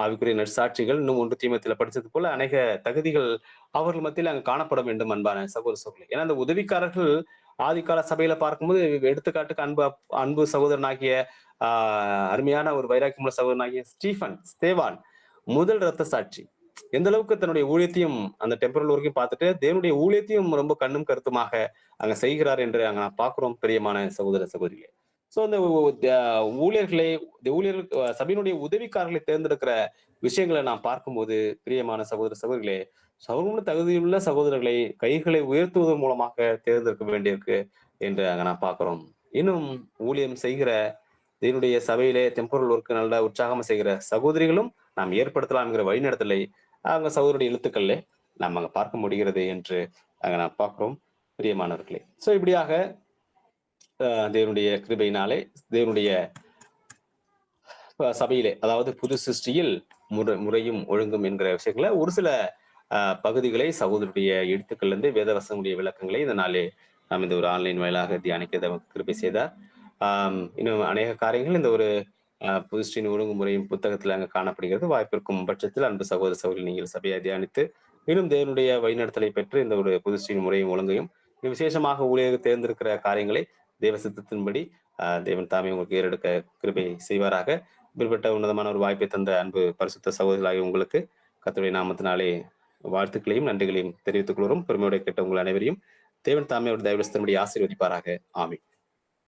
ஆவிக்குரிய நற்சாட்சிகள் இன்னும் 1 தீமோத்தேயுல படிச்சது போல அநேக தகுதிகள் அவர்கள் மத்தியில் அங்கு காணப்பட வேண்டும் அன்பான சகோதர சகோதரி. ஏன்னா அந்த உதவிக்காரர்கள் ஆதிகால சபையில பார்க்கும்போது எடுத்துக்காட்டுக்கு அன்பு சகோதரனாகிய அருமையான ஒரு வைராக்கியமுள்ள சகோதரனாகிய ஸ்தேவான் முதல் இரத்த சாட்சி. எந்த அளவுக்கு தன்னுடைய ஊழியத்தையும் அந்த டெம்பரல் ஒர்க்கையும் பார்த்துட்டு தேவனுடைய ஊழியத்தையும் ரொம்ப கண்ணும் கருத்துமாக அங்க செய்கிறார் என்று அங்க நான் பார்க்கிறோம் பிரியமான சகோதர சகோதரிகளே. சோ அந்த ஊழியர்கள் சபையினுடைய உதவிக்காரர்களை தேர்ந்தெடுக்கிற விஷயங்களை நாம் பார்க்கும்போது பிரியமான சகோதர சகோதரிகளே, சகோதரனும் தகுதியுள்ள சகோதரர்களை கைகளை உயர்த்துவதன் மூலமாக தேர்ந்தெடுக்க வேண்டியிருக்கு என்று அங்க நான் பார்க்கிறோம். இன்னும் ஊழியம் செய்கிற இதனுடைய சபையிலே டெம்போரல் ஒர்க் நல்ல உற்சாகமா செய்கிற சகோதரிகளும் நாம் ஏற்படுத்தலாம்ங்கிற வழிநடத்தலை அங்க சகோதரருடைய எழுத்துக்கள்ல நாம் அங்க பார்க்க முடிகிறது என்று அங்க நாம் பார்க்கிறோம் பிரியமானவர்களே. சோ இப்படியாக தேவனுடைய கிருபையினாலே தேவனுடைய சபையிலே அதாவது புது சிருஷ்டியில் முறையும் ஒழுங்கும் என்கிற விஷயங்கள ஒரு சில பகுதிகளை சகோதரருடைய எழுத்துக்கள் இருந்து வேதவசனுடைய விளக்கங்களை இந்த நாளே நாம் இந்த ஒரு ஆன்லைன் வாயிலாக தியானிக்க கிருபை செய்தார். இன்னும் அநேக காரியங்கள் இந்த ஒரு புதுஷ்டின் ஒழுங்குமுறையும் புத்தகத்துல அங்க காணப்படுகிறது. வாய்ப்பிருக்கும் பட்சத்தில் அன்பு சகோதர சகோதரி நீங்கள் சபையை தியானித்து இன்னும் தேவனுடைய வழிநடத்தலை பெற்று இந்த ஒரு புதுஷ்டின் முறையும் ஒழுங்கையும் விசேஷமாக ஊழியர் தேர்ந்தெடுக்கிற காரியங்களை தேவ சித்தத்தின்படி தேவன் தாமே உங்களுக்கு ஏறெடுக்க கிருபை செய்வாராக. இப்படிப்பட்ட உன்னதமான ஒரு வாய்ப்பை தந்த அன்பு பரிசுத்த சகோதரர்களாகிய உங்களுக்கு கர்த்தருடைய நாமத்தினாலே வாழ்த்துக்களையும் நன்றிகளையும் தெரிவித்துக் கொள்கிறோம். பெருமையோட கேட்ட உங்கள் அனைவரையும் தேவன் தாமே ஒரு தயவுஸ்தன்படி ஆசீர்வதிப்பாராக. ஆமீன்.